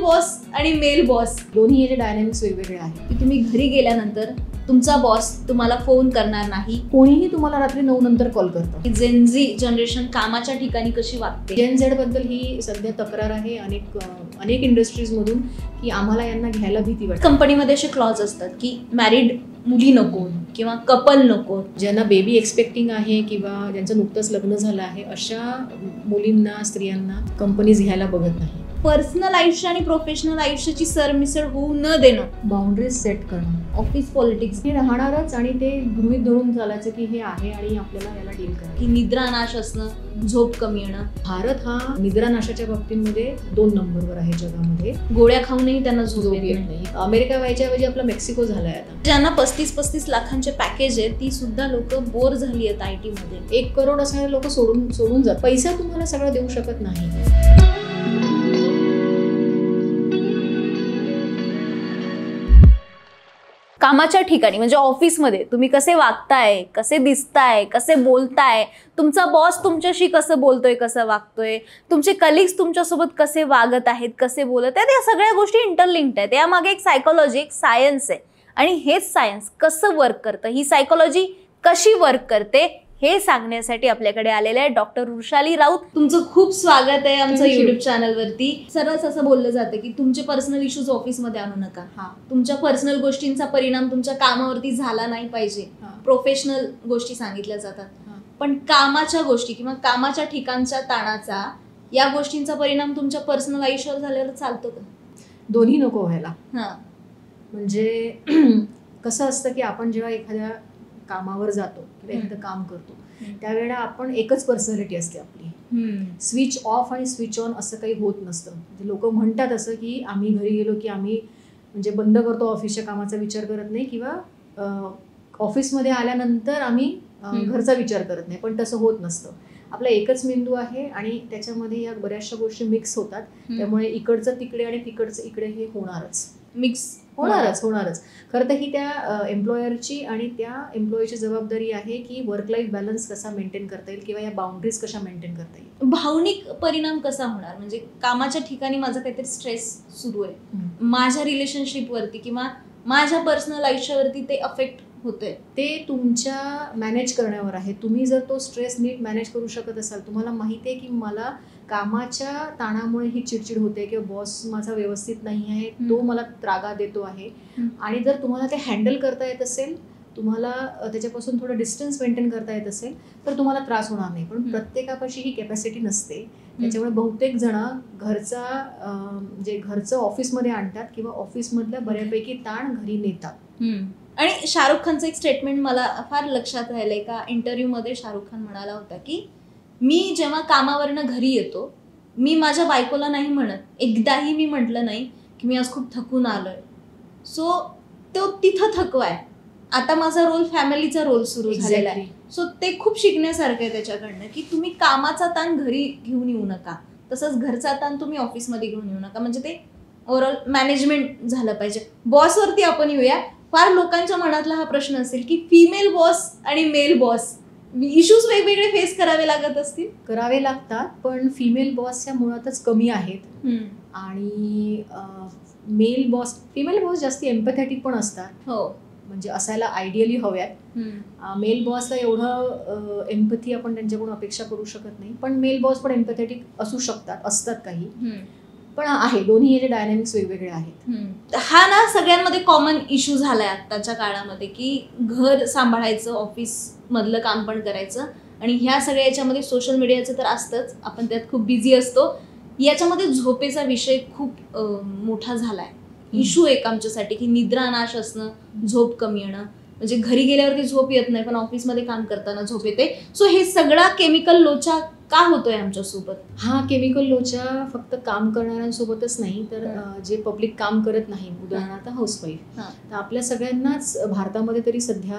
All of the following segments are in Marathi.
बॉस आणि मेल बॉस दोन्ही याचे डायनॅमिक्स वेगवेगळे आहेत. की तुम्ही घरी गेल्यानंतर तुमचा बॉस तुम्हाला फोन करणार नाही, कोणीही तुम्हाला रात्री 9 नंतर कॉल करतं. की जेनझी जनरेशन कामाच्या ठिकाणी कशी वागते. जेन झेड बद्दल ही सध्या तक्रार आहे अनेक इंडस्ट्रीजमधून की आम्हाला यांना घ्यायला भीती वाटते. कंपनीमध्ये असे क्लॉज असतात की मॅरिड मुली नको किंवा कपल नको, ज्यांना बेबी एक्सपेक्टिंग आहे किंवा ज्यांचं नुकतंच लग्न झालं आहे अशा मुलींना स्त्रियांना कंपनीज घ्यायला बघत नाही. पर्सनल आयुष्य आणि प्रोफेशनल आयुष्याची सरमिसळ होऊ न देणं, बाउंड्रीज सेट करणं, ऑफिस पॉलिटिक्स हे राहणारच आणि ते गृहीत धरून चालायचं की हे आहे आणि आपल्याला याला डील करायचं. की निद्रानाश असणं, झोप कमी येणं. भारत हा निद्रानाशाच्या बाबतीमध्ये 2 नंबरवर आहे जगामध्ये. गोळ्या खाऊनही त्यांना झोप येत नाही. नाही. अमेरिका व्हायच्या ऐवजी आपला मेक्सिको झालाय आता. ज्यांना 35-35 लाखांचे पॅकेज आहेत ती सुद्धा लोक बोर झाली आहेत IT मध्ये. 1 करोड असणारे लोक सोडून जात. पैसा तुम्हाला सगळं देऊ शकत नाही. कामाच्या ठिकाणी म्हणजे ऑफिसमध्ये तुम्ही कसे वागताय, कसे दिसताय, कसे बोलताय, तुमचा बॉस तुमच्याशी कसं बोलतोय, कसं वागतोय, तुमचे कलिग्स तुमच्यासोबत कसे वागत आहेत, कसे बोलत आहेत, या सगळ्या गोष्टी इंटरलिंक्ड आहेत. यामागे एक सायकोलॉजी, एक सायन्स आहे आणि हेच सायन्स कसं वर्क करतं, ही सायकोलॉजी कशी वर्क करते हे सांगण्यासाठी आपल्याकडे आलेले आहे डॉक्टर वृषाली राऊत. तुमचं खूप स्वागत आहे आमच्या युट्यूब चॅनलवरती. सरस असं बोललं जातं की तुमचे पर्सनल इश्यूज ऑफिसमध्ये आणू नका. तुमच्या पर्सनल गोष्टींचा परिणाम तुमच्या कामावरती झाला नाही पाहिजे. प्रोफेशनल गोष्टी सांगितल्या जातात, पण कामाच्या गोष्टी किंवा कामाच्या ठिकाणच्या ताणाचा, या गोष्टींचा परिणाम तुमच्या पर्सनल आयुष्यावर झाल्यावर चालतो का? दोन्ही नको व्हायला. म्हणजे कसं असतं की आपण जेव्हा एखाद्या कामावर जातो किंवा एखादं काम करतो त्यावेळेला आपण एकच पर्सनॅलिटी असते आपली. स्विच ऑफ आणि स्विच ऑन असं काही होत नसतं. म्हणजे लोक म्हणतात असं की आम्ही घरी गेलो की आम्ही म्हणजे बंद करतो, ऑफिसच्या कामाचा विचार करत नाही किंवा ऑफिसमध्ये आल्यानंतर आम्ही घरचा विचार करत नाही, पण तसं होत नसतं. आपला एकच मेंदू आहे आणि त्याच्यामध्ये या बऱ्याचशा गोष्टी मिक्स होतात. त्यामुळे इकडचं तिकडे आणि तिकडचं इकडे हे मिक्स होणारच. खरं तर ही त्या एम्प्लॉयरची आणि त्या एम्प्लॉयची जबाबदारी आहे की वर्क लाईफ बॅलन्स कसा मेंटेन करता येईल किंवा या बाउंड्रीज कशा मेंटेन करता येईल. भावनिक परिणाम कसा होणार, म्हणजे कामाच्या ठिकाणी माझा काहीतरी स्ट्रेस सुरू आहे, माझ्या रिलेशनशिपवरती किंवा माझ्या पर्सनल आयुष्यावरती ते अफेक्ट होतंय, ते तुमच्या मॅनेज करण्यावर आहे. तुम्ही जर तो स्ट्रेस नीट मॅनेज करू शकत असाल, तुम्हाला माहिती आहे की मला कामाच्या ताणामुळे ही चिडचिड होते किंवा बॉस माझा व्यवस्थित नाही आहे, तो मला त्रागा देतो आहे, आणि जर तुम्हाला ते हँडल करता येत असेल, तुम्हाला त्याच्यापासून थोडं डिस्टन्स मेंटेन करता येत असेल तर तुम्हाला त्रास होणार नाही. पण प्रत्येकापाशी ही कॅपॅसिटी नसते. त्याच्यामुळे बहुतेक जण घरचं ऑफिसमध्ये आणतात किंवा ऑफिसमधल्या बऱ्यापैकी ताण घरी नेतात. आणि शाहरुख खानचं एक स्टेटमेंट मला फार लक्षात राहिलंय. एका इंटरव्ह्यूमध्ये शाहरुख खान म्हणाला होता की मी जेव्हा कामावरनं घरी येतो, मी माझ्या बायकोला नाही म्हणत, एकदाही मी म्हटलं नाही की मी आज खूप थकून आलोय. सो तो तिथं थकवा आहे. आता माझा रोल फॅमिलीचा रोल सुरू झालेला आहे. सो ते खूप शिकण्यासारखं आहे त्याच्याकडनं की तुम्ही कामाचा ताण घरी घेऊन येऊ नका, तसंच घरचा ताण तुम्ही ऑफिसमध्ये घेऊन येऊ नका. म्हणजे ते ओव्हरऑल मॅनेजमेंट झालं पाहिजे. बॉसवरती आपण येऊया. फार लोकांच्या मनातला हा प्रश्न असेल की फिमेल बॉस आणि मेल बॉस इश्यूज वेगवेगळे फेस करावे लागत असतील. करावे लागतात, पण फिमेल बॉस या मुळातच कमी आहेत आणि फिमेल बॉस जास्ती एम्पॅथेटिक पण असतात. हो, म्हणजे असायला आयडियली हव्यात. मेल बॉसला एवढं एम्पॅथी आपण त्यांच्याकडून अपेक्षा करू शकत नाही, पण मेल बॉस पण एम्पॅथेटिक असतात काही, पण आहे. दोन्ही याचे डायनॅमिक्स वेगवेगळे आहेत. हा ना सगळ्यांमध्ये कॉमन इश्यू झालाय आत्ताच्या काळामध्ये की घर सांभाळायचं, ऑफिस मधलं काम पण करायचं, आणि ह्या सगळ्या याच्यामध्ये सोशल मीडियाचं तर असतंच, आपण त्यात खूप बिझी असतो. याच्यामध्ये झोपेचा विषय खूप मोठा झालाय. इश्यू एक आमच्यासाठी की निद्रानाश असणं, झोप कमी येणं. म्हणजे घरी गेल्यावरती झोप येत नाही पण ऑफिसमध्ये काम करताना झोप येते. सो हे सगळा केमिकल लोचा का होतोय आमच्यासोबत? हा केमिकल लोचा फक्त काम करणाऱ्यांसोबतच नाही तर जे पब्लिक काम करत नाही, उदाहरणार्थ हाऊसवाईफ, तर आपल्या सगळ्यांनाच भारतामध्ये तरी सध्या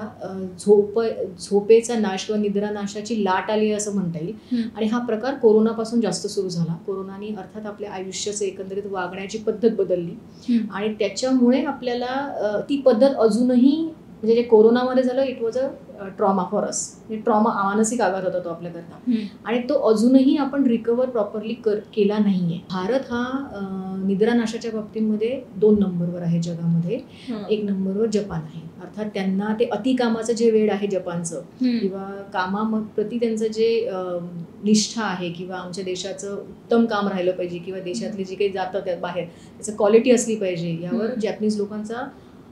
झोपेचा नाश किंवा निद्रानाशाची लाट आली आहे असं म्हणता येईल. आणि हा प्रकार कोरोनापासून जास्त सुरू झाला. कोरोनाने अर्थात आपल्या आयुष्याचं एकंदरीत वागण्याची पद्धत बदलली आणि त्याच्यामुळे आपल्याला ती पद्धत अजूनही, म्हणजे जे कोरोनामध्ये झालं it was a trauma for us. Trauma मानसिक आघात होता तो आपल्याकरता, आणि तो अजूनही आपण रिकवर प्रॉपरली केला नाहीये. भारत हा निद्रानाशाच्या बाबतीमध्ये 2 नंबरवर आहे जगामध्ये. 1 नंबरवर जपान आहे. अर्थात त्यांना ते अतिकामाचं जे वेळ आहे जपानचं, किंवा कामाप्रती त्यांचं जे निष्ठा आहे, किंवा आमच्या देशाचं उत्तम काम राहिलं पाहिजे, किंवा देशातले जे काही जातं त्या बाहेर त्याचं क्वालिटी असली पाहिजे, यावर जॅपनीज लोकांचा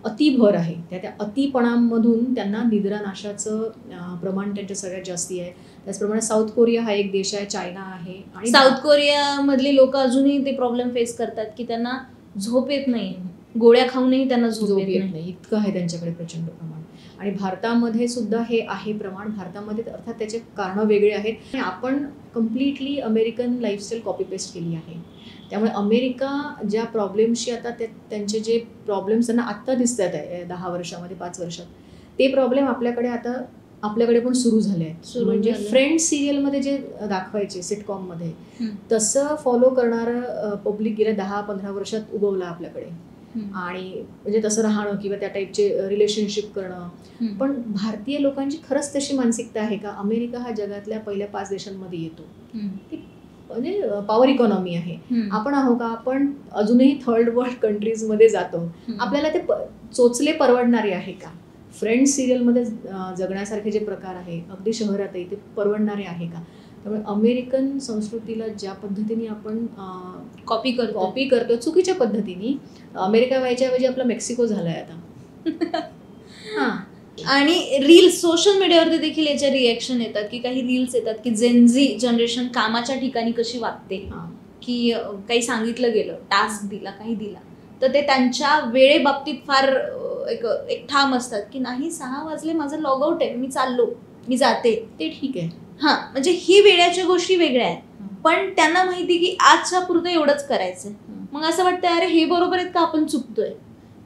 अतिभर आहे. त्या अतिपणामधून त्यांना निद्रानाशाचं प्रमाण त्यांच्या सगळ्यात जास्ती आहे. त्याचप्रमाणे साऊथ कोरिया हा एक देश आहे, चायना आहे. आणि साऊथ कोरियामधली लोक अजूनही ते प्रॉब्लेम फेस करतात की त्यांना झोप येत नाही, गोळ्या खाऊनही त्यांना झोप येत नाही, इतकं आहे त्यांच्याकडे प्रचंड प्रमाण. आणि भारतामध्ये सुद्धा हे आहे प्रमाण. भारतामध्ये अर्थात त्याचे कारणं वेगळे आहेत. आणि आपण completely American lifestyle copy paste केली आहे. त्यामुळे अमेरिका ज्या प्रॉब्लेमशी आता त्यांचे जे प्रॉब्लेम्स त्यांना आत्ता दिसत आहेत 10 वर्षामध्ये 5 वर्षात, ते प्रॉब्लेम आपल्याकडे पण सुरू झाले आहेत. म्हणजे फ्रेंड्स सिरियलमध्ये जे दाखवायचे सिटकॉममध्ये, तसं फॉलो करणारं पब्लिक गेल्या 10-15 वर्षात उगवलं आपल्याकडे. आणि म्हणजे तसं राहणं किंवा त्या टाईपचे रिलेशनशिप करणं. पण भारतीय लोकांची खरंच तशी मानसिकता आहे का? अमेरिका हा जगातल्या पहिल्या 5 देशांमध्ये येतो. म्हणजे पॉवर इकॉनॉमी आहे. आपण आहो का? आपण अजूनही थर्ड वर्ल्ड कंट्रीजमध्ये जातो. आपल्याला ते चोचले परवडणारे आहे का? फ्रेंड्स सिरियलमध्ये जगण्यासारखे जे प्रकार आहे अगदी शहरातही ते परवडणारे आहे का? त्यामुळे अमेरिकन संस्कृतीला ज्या पद्धतीने आपण कॉपी करतो चुकीच्या पद्धतीने, अमेरिका व्हायच्या ऐवजी आपला मेक्सिको झालाय आता. हां. आणि रील्स, सोशल मीडियावरती देखील याच्या रिएक्शन येतात की काही रील्स येतात की जेनझी जनरेशन कामाच्या ठिकाणी कशी वागते, की काही सांगितलं गेलं, टास्क दिला, काही दिला, तर ते त्यांच्या वेळेबाबतीत फार एक ठाम असतात की नाही 6 वाजले, माझं लॉग आउट आहे, मी चाललो, मी जाते. ते ठीक आहे. हां, म्हणजे ही वेळेच्या गोष्टी वेगळ्या आहेत, पण त्यांना माहिती की आजच्या पुरतं एवढंच करायचं. मग असं वाटतं अरे हे बरोबर आहेत का आपण चुकतोय?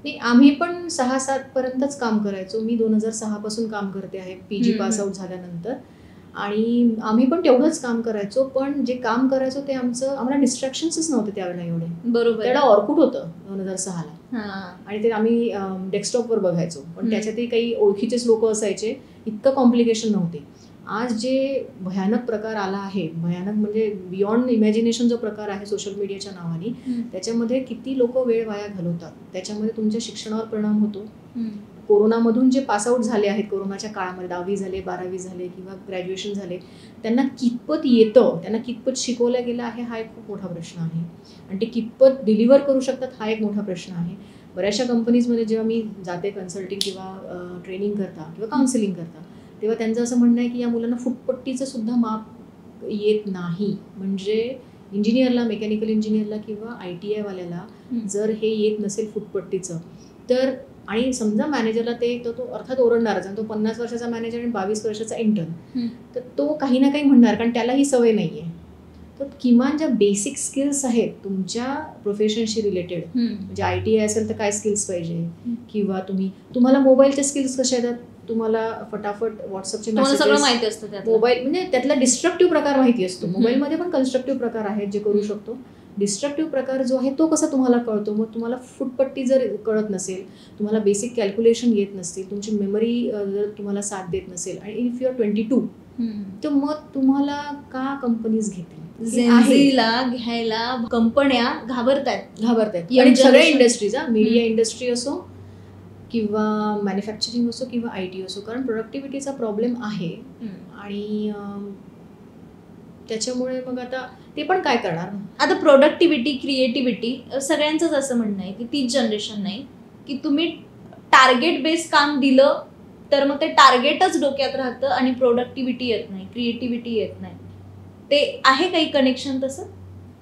नाही, आम्ही पण 6-7 पर्यंतच काम करायचो. मी 2006 पासून काम करते आहे, PG पास आउट झाल्यानंतर. आणि आम्ही पण तेवढंच काम करायचो. पण जे काम करायचो ते आम्हाला डिस्ट्रॅक्शन्सच नव्हते त्यावेळेला एवढे. बरोबर. त्याला ऑर्कुट होतं 2006ला, आणि ते आम्ही डेस्कटॉपवर बघायचो. पण त्याच्यातही काही ओळखीचेच लोक असायचे, इतकं कॉम्प्लिकेशन नव्हते. आज जे भयानक प्रकार आला आहे, भयानक म्हणजे बियॉन्ड इमॅजिनेशन जो प्रकार आहे सोशल मीडियाच्या नावाने, त्याच्यामध्ये किती लोक वेळ वाया घालवतात, त्याच्यामध्ये तुमच्या शिक्षणावर परिणाम होतो. कोरोनामधून जे पासआउट झाले आहेत कोरोनाच्या काळामध्ये, 10वी झाले, 12वी झाले किंवा ग्रॅज्युएशन झाले, त्यांना कितपत येतं, त्यांना कितपत शिकवलं गेलं आहे, हा एक खूप मोठा प्रश्न आहे. आणि ते कितपत डिलिव्हर करू शकतात हा एक मोठा प्रश्न आहे. बऱ्याचशा कंपनीजमध्ये जेव्हा मी जाते कन्सल्टिंग किंवा ट्रेनिंग करता किंवा काउन्सिलिंग करता, तेव्हा त्यांचं असं म्हणणं आहे की या मुलांना फुटपट्टीचं सुद्धा माप येत नाही. म्हणजे इंजिनियरला, मेकॅनिकल इंजिनियरला किंवा ITI वाल्याला जर हे येत नसेल फुटपट्टीचं, तर आणि समजा मॅनेजरला ते तो अर्थात ओरडणारच. आणि तो 50 वर्षाचा मॅनेजर आणि 22 वर्षाचा इंटर्न, तर तो काही ना काही म्हणणार, कारण त्याला ही सवय नाही आहे. तर किमान ज्या बेसिक स्किल्स आहेत तुमच्या प्रोफेशनशी रिलेटेड, म्हणजे ITI असेल तर काय स्किल्स पाहिजे, किंवा तुम्हाला मोबाईलचे स्किल्स कसे येतात, तुम्हाला फटाफट व्हॉट्सअपचे मेसेजेस माहिती असतं, मोबाईल म्हणजे त्यातला डिस्ट्रक्टिव्ह प्रकार माहिती असतो. मोबाईलमध्ये पण कन्स्ट्रक्टिव्ह प्रकार आहेत जे करू शकतो. डिस्ट्रक्टिव्ह प्रकार जो आहे तो कसा तुम्हाला कळतो. मग तुम्हाला फुटपट्टी जर कळत नसेल, तुम्हाला बेसिक कॅल्क्युलेशन येत नसतील, तुमची मेमरी जर तुम्हाला साथ देत नसेल, आणि इफ यू आर 22, तर मग तुम्हाला का कंपनीज घेतील? जेनझीला घ्यायला कंपन्या घाबरतायत. आणि सगळ्या इंडस्ट्रीज, मीडिया इंडस्ट्री असो किंवा मॅन्युफॅक्चरिंग असो किंवा IT असो, कारण प्रोडक्टिव्हिटीचा प्रॉब्लेम आहे. आणि त्याच्यामुळे मग आता ते पण काय करणार. आता प्रोडक्टिव्हिटी, क्रिएटिव्हिटी सगळ्यांचंच असं म्हणणं आहे की तीच जनरेशन नाही की तुम्ही टार्गेट बेस काम दिलं तर मग ते टार्गेटच डोक्यात राहतं आणि प्रोडक्टिव्हिटी येत नाही, क्रिएटिव्हिटी येत नाही. ते आहे काही कनेक्शन तसं,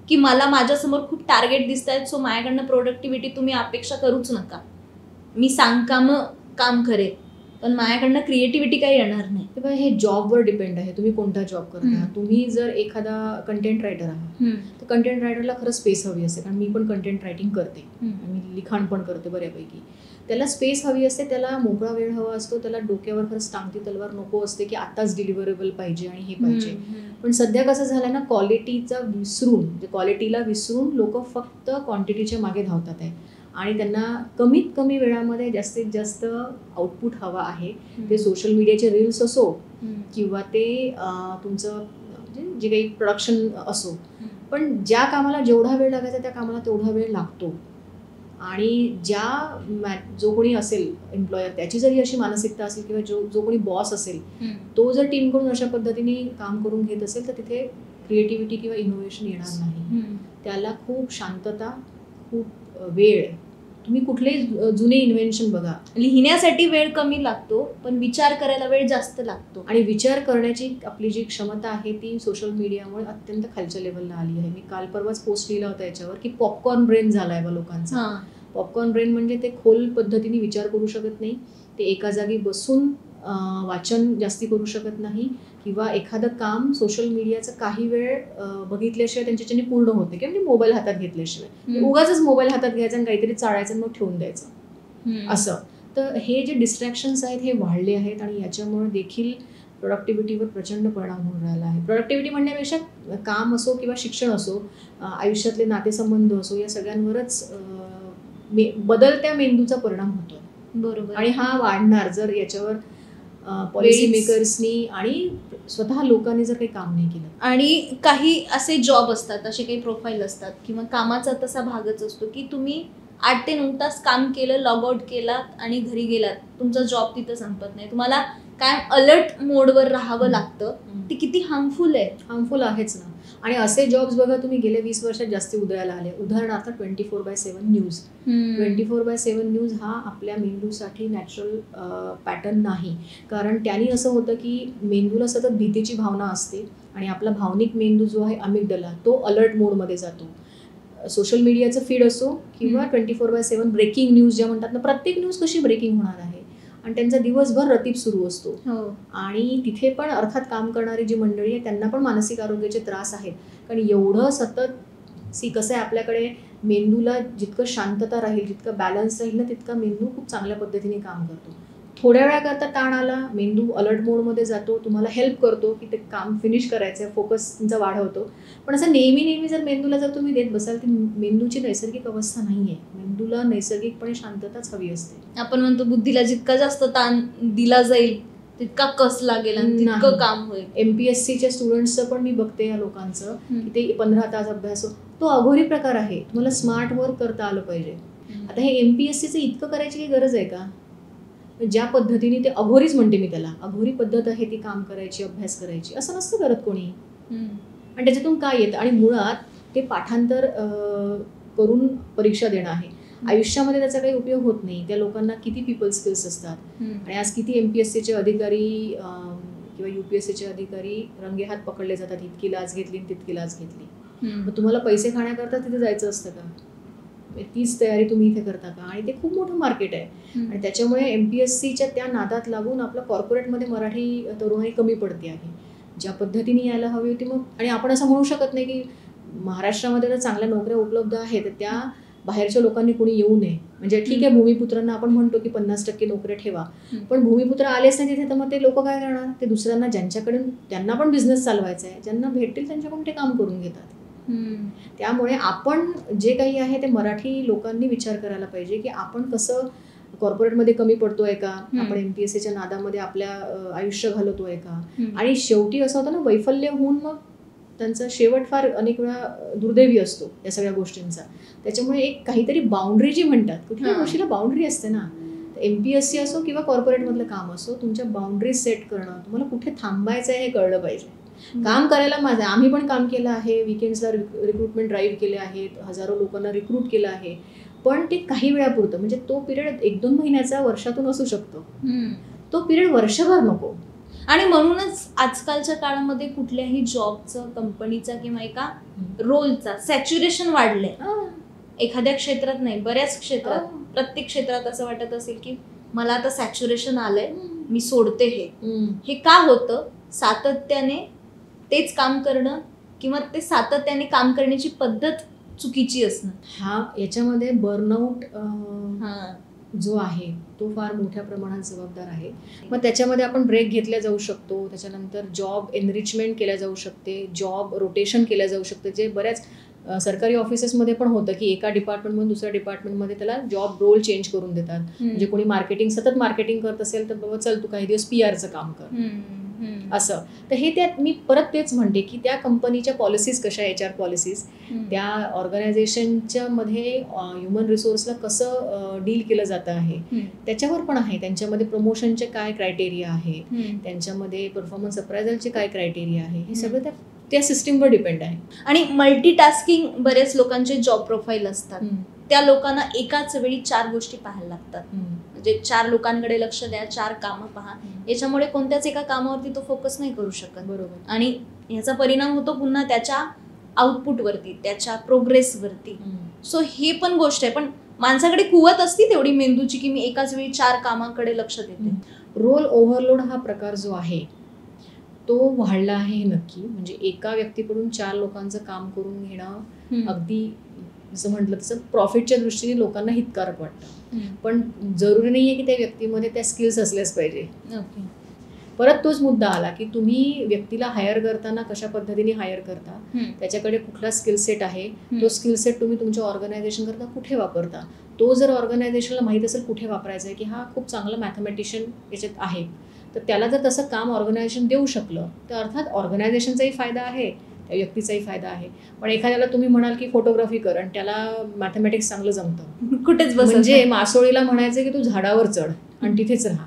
की मला माझ्यासमोर खूप टार्गेट दिसत आहेत, सो माझ्याकडनं प्रोडक्टिव्हिटी तुम्ही अपेक्षा करूच नका, मी काम करेल, पण माझ्याकडनं क्रिएटिव्हिटी काही येणार नाही. तेव्हा हे जॉबवर डिपेंड आहे, तुम्ही कोणता जॉब करता. तुम्ही जर एखादा कंटेंट रायटर आहात, तर कंटेंट रायटरला खरंच स्पेस हवी असते. कारण मी पण कंटेंट रायटिंग करते, मी लिखाण पण करते बऱ्यापैकी. त्याला स्पेस हवी असते, त्याला मोकळा वेळ हवा असतो, त्याला डोक्यावर खरंच टांगती तलवार नको असते की आताच डिलिव्हरेबल पाहिजे आणि हे पाहिजे. पण सध्या कसं झालं ना, क्वालिटीला विसरून लोक फक्त क्वांटिटीच्या मागे धावतात आहे. आणि त्यांना कमीत कमी वेळामध्ये जास्तीत जास्त आउटपुट हवा आहे. ते सोशल मीडियाचे रील्स असो किंवा ते तुमचं म्हणजे जे काही प्रोडक्शन असो, पण ज्या कामाला जेवढा वेळ लागायचा त्या कामाला तेवढा वेळ लागतो. आणि जो कोणी असेल एम्प्लॉयर, त्याची जरी अशी मानसिकता असेल किंवा जो कोणी बॉस असेल, तो जर टीमकडून अशा पद्धतीने काम करून घेत असेल तर तिथे क्रिएटिव्हिटी किंवा इनोव्हेशन येणार नाही. त्याला खूप शांतता, खूप वेळ, तुम्ही कुठलेही जुने इन्व्हेन्शन बघा, लिहिण्यासाठी वेळ कमी लागतो पण विचार करायला वेळ जास्त लागतो. आणि विचार करण्याची आपली जी क्षमता आहे ती सोशल मीडियामुळे अत्यंत खालच्या लेवलला आली आहे. मी काल परवाच पोस्ट लिहिला होता याच्यावर की पॉपकॉर्न ब्रेन झालाय बा लोकांचा. पॉपकॉर्न ब्रेन म्हणजे ते खोल पद्धतीने विचार करू शकत नाही, ते एका जागी बसून वाचन जास्ती करू शकत नाही किंवा एखादं काम सोशल मीडियाचं काही वेळ बघितल्याशिवाय त्यांच्याच्याने पूर्ण होते किंवा म्हणजे मोबाईल हातात घेतल्याशिवाय. उगाच मोबाईल हातात घ्यायचा आणि काहीतरी चाळायचं मग ठेवून द्यायचं असं. तर हे जे डिस्ट्रॅक्शन्स आहेत हे वाढले आहेत आणि याच्यामुळे देखील प्रोडक्टिव्हिटीवर प्रचंड परिणाम होऊन राहिला आहे. प्रोडक्टिव्हिटी म्हणण्यापेक्षा काम असो किंवा शिक्षण असो, आयुष्यातले नातेसंबंध असो, या सगळ्यांवरच बदलत्या मेंदूचा परिणाम होतो. बरोबर. आणि हा वाढणार जर याच्यावर पॉलिसी मेकर्सनी आणि स्वतः लोकांनी जर काही काम नाही केलं. आणि काही असे जॉब असतात, असे काही प्रोफाईल असतात किंवा कामाचा तसा भागच असतो की तुम्ही 8 ते 9 तास काम केलं, लॉग आउट केलात आणि घरी गेलात, तुमचा जॉब तिथं संपत नाही, तुम्हाला काय अलर्ट मोडवर राहावं लागतं. ते किती हार्मफुल आहे. हार्मफुल आहेच ना. आणि असे जॉब्स बघा तुम्ही गेल्या 20 वर्षात जास्ती उदयाला आले. उदाहरणार्थ 24/7 न्यूज. 24/7 न्यूज हा आपल्या मेंदूसाठी नॅचरल पॅटर्न नाही. कारण त्यांनी असं होतं की मेंदूला सतत भीतीची भावना असते आणि आपला भावनिक मेंदू जो आहे अमिगडाला, तो अलर्ट मोडमध्ये जातो. सोशल मीडियाचं फीड असो किंवा 24/7 ब्रेकिंग न्यूज ज्या म्हणतात ना, प्रत्येक न्यूज कशी ब्रेकिंग होणार आहे आणि त्यांचा दिवसभर रतीप सुरू असतो. आणि तिथे पण अर्थात काम करणारी जी मंडळी आहे त्यांना पण मानसिक आरोग्याचे त्रास आहेत. कारण एवढं सतत कसं आहे, आपल्याकडे मेंदूला जितकं शांतता राहील, जितकं बॅलन्स राहील ना, तितका मेंदू खूप चांगल्या पद्धतीने काम करतो. थोड्या वेळाकरता ताण आला, मेंदू अलर्ट मोडमध्ये जातो, तुम्हाला हेल्प करतो की ते काम फिनिश करायचं, फोकस तुमचा वाढवतो. पण असं नेहमी जर मेंदूला जर तुम्ही देत बसाल, ती मेंदूची नैसर्गिक अवस्था नाही आहे. मेंदूला नैसर्गिकपणे शांतताच हवी असते. आपण म्हणतो बुद्धीला जितका जास्त ताण दिला जाईल तितका कस लागेल आणि तितकं काम होईल. MPSCच्या स्टुडंट्सचं पण मी बघते या लोकांचं की ते 15 तास अभ्यास, तो अघोरी प्रकार आहे. तुम्हाला स्मार्ट वर्क करता आलं पाहिजे. आता हे MPSCचं इतकं करायची काही गरज आहे का? ज्या पद्धतीने ते अघोरीच म्हणते मी त्याला, अघोरी पद्धत आहे ती काम करायची, अभ्यास करायची, असं नसतं करत कोणी. आणि त्याच्यातून काय येतं, आणि मुळात ते पाठांतर करून परीक्षा देणं आहे. आयुष्यामध्ये त्याचा काही उपयोग होत नाही. त्या लोकांना किती पीपल स्किल्स असतात आणि आज किती MPSCचे अधिकारी किंवा UPSCचे अधिकारी रंगेहात पकडले जातात. इतकी लाच घेतली तितकी लाच घेतली. मग तुम्हाला पैसे खाण्याकरता तिथे जायचं असतं का? तीच तयारी तुम्ही इथे करता का? आणि ते खूप मोठं मार्केट आहे. आणि त्याच्यामुळे MPSCच्या त्या नादात लागून आपलं कॉर्पोरेटमध्ये मराठी तरुणाई कमी पडते आहे. ज्या पद्धतीने यायला हवी होती. मग आणि आपण असं म्हणू शकत नाही की महाराष्ट्रामध्ये तर चांगल्या नोकऱ्या उपलब्ध आहेत, त्या बाहेरच्या लोकांनी कोणी येऊ नये. म्हणजे ठीक आहे, भूमिपुत्रांना आपण म्हणतो की 50% नोकऱ्या ठेवा, पण भूमिपुत्र आलेच नाही तिथे तर मग ते लोक काय करणार? ते दुसऱ्यांना, ज्यांच्याकडून त्यांना पण बिझनेस चालवायचा आहे, ज्यांना भेटतील त्यांच्याकडून ते काम करून घेतात. त्यामुळे आपण जे काही आहे ते मराठी लोकांनी विचार करायला पाहिजे की आपण कसं कॉर्पोरेटमध्ये कमी पडतोय का, आपण MPSCच्या नादामध्ये आपल्या आयुष्य घालवतोय का. आणि शेवटी असं होतं ना, वैफल्य होऊन मग त्यांचा शेवट फार अनेक वेळा दुर्दैवी असतो या सगळ्या गोष्टींचा. त्याच्यामुळे एक काहीतरी बाउंड्री जी म्हणतात, कुठल्या गोष्टीला बाउंड्री असते ना, MPSC असो किंवा कॉर्पोरेटमधलं काम असो, तुमच्या बाउंड्री सेट करणं, तुम्हाला कुठे थांबायचं आहे हे कळलं पाहिजे. काम करायला माझं, आम्ही पण काम केलं आहे, विकेंड्सला रिक्रुटमेंट ड्राईव्ह केले आहेत, हजारो लोकांना रिक्रूट केलं आहे, पण ते काही वेळापुरतं. म्हणजे तो पिरियड 1-2 महिन्याचा वर्षातून असू शकतो, तो पिरियड वर्षभर नको. आणि म्हणूनच आजकालच्या काळामध्ये कुठल्याही जॉबचं, कंपनीचा किंवा एका रोलचा सॅच्युरेशन वाढलंय. एखाद्या क्षेत्रात नाही, बऱ्याच क्षेत्रात, प्रत्येक क्षेत्रात असं वाटत असेल की मला आता सॅच्युरेशन आलंय, मी सोडते हे का होतं? सातत्याने तेच काम करणं किंवा ते सातत्याने काम करण्याची पद्धत चुकीची असणं. याच्यामध्ये बर्नआउट जो आहे तो फार मोठ्या प्रमाणात जबाबदार आहे. मग त्याच्यामध्ये आपण ब्रेक घेतल्या जाऊ शकतो, त्याच्यानंतर जॉब एनरिचमेंट केल्या जाऊ शकते, जॉब रोटेशन केल्या जाऊ शकते, जे बऱ्याच सरकारी ऑफिसेसमध्ये पण होतं की एका डिपार्टमेंटमधून दुसऱ्या डिपार्टमेंटमध्ये त्याला जॉब रोल चेंज करून देतात. म्हणजे कोणी सतत मार्केटिंग करत असेल तर बाबा चल तू काही दिवस PR काम कर असं. तर हे त्यात मी परत तेच म्हणते की त्या कंपनीच्या पॉलिसीज कशा HR पॉलिसीज, त्या ऑर्गनायझेशनच्या मध्ये ह्युमन रिसोर्सला कसं डील केलं जातं आहे त्याच्यावर पण आहे. त्यांच्यामध्ये प्रमोशनचे काय क्रायटेरिया आहे, त्यांच्यामध्ये परफॉर्मन्स अप्रायझलचे काय क्रायटेरिया आहे, हे सगळं त्या सिस्टीमवर डिपेंड आहे. आणि मल्टीटास्किंग बरेच लोकांचे जॉब प्रोफाईल असतात, त्या लोकांना एकाच वेळी 4 गोष्टी पाहायला लागतात. म्हणजे 4 लोकांकडे लक्ष द्या, 4 कामं पहा. याच्यामुळे कोणत्याच एका कामावरती तो फोकस नाही करू शकत. बरोबर. आणि ह्याचा परिणाम होतो पुन्हा त्याच्या आउटपुटवरती, त्याच्या प्रोग्रेसवरती. सो हे पण गोष्ट आहे. पण माणसाकडे कुवत असती तेवढी मेंदूची की मी एकाच वेळी 4 कामाकडे लक्ष देते. रोल ओव्हरलोड हा प्रकार जो आहे तो वाढला आहे हे नक्की. म्हणजे एका व्यक्तीकडून 4 लोकांचं काम करून घेणं अगदी जसं म्हटलं तसं प्रॉफिटच्या दृष्टीने लोकांना हितकारक वाटतं. पण जरुरी नाही आहे की त्या व्यक्तीमध्ये त्या स्किल्स असल्याच पाहिजे. परत तोच मुद्दा आला की तुम्ही व्यक्तीला हायर करताना कशा पद्धतीने हायर करता, त्याच्याकडे कुठला स्किल सेट आहे, तो स्किल सेट तुम्ही तुमच्या ऑर्गनायझेशन करता कुठे वापरता. तो जर ऑर्गनायझेशनला माहीत असेल कुठे वापरायचं आहे की हा खूप चांगला मॅथमॅटिशियन याच्यात आहे, तर त्याला जर तसं काम ऑर्गनायझेशन देऊ शकलं तर अर्थात ऑर्गनायझेशनचाही फायदा आहे, त्या व्यक्तीचाही फायदा आहे. पण एखाद्याला तुम्ही म्हणाल की फोटोग्राफी कर आणि त्याला मॅथमॅटिक्स चांगलं जमतं, कुठेच बस. म्हणजे मासोळीला म्हणायचं की तू झाडावर चढ आणि तिथेच राहा,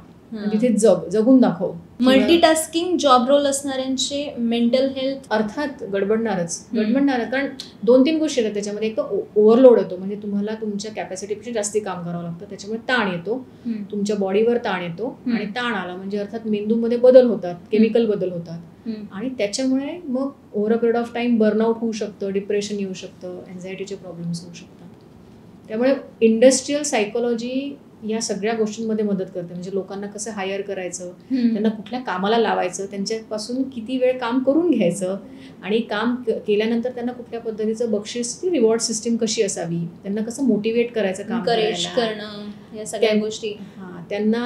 तिथेच जगून दाखव. मल्टीटास्किंग जॉब रोल असणाऱ्यांचे मेंटल हेल्थ अर्थात गडबडणारच. कारण 2-3 गोष्टी आहेत त्याच्यामध्ये. एक तर ओव्हरलोड येतो, म्हणजे तुम्हाला तुमच्या कॅपॅसिटीपेक्षा जास्ती काम करावं लागतं, त्याच्यामुळे ताण येतो, तुमच्या बॉडीवर ताण येतो. आणि ताण आला म्हणजे अर्थात मेंदूमध्ये बदल होतात, केमिकल बदल होतात, आणि त्याच्यामुळे मग over a period of time burnout होऊ शकतं, डिप्रेशन येऊ शकतं, एन्झायटीचे प्रॉब्लेम्स होऊ शकतात. त्यामुळे इंडस्ट्रियल सायकोलॉजी या सगळ्या गोष्टींमध्ये मदत करते. म्हणजे लोकांना कसं हायर करायचं, त्यांना कुठल्या कामाला लावायचं, त्यांच्यापासून किती वेळ काम करून घ्यायचं, आणि काम केल्यानंतर त्यांना कुठल्या पद्धतीचं बक्षीस, रिवॉर्ड सिस्टीम कशी असावी, त्यांना कसं मोटिवेट करायचं, काम करणं, या सगळ्या गोष्टी. त्यांना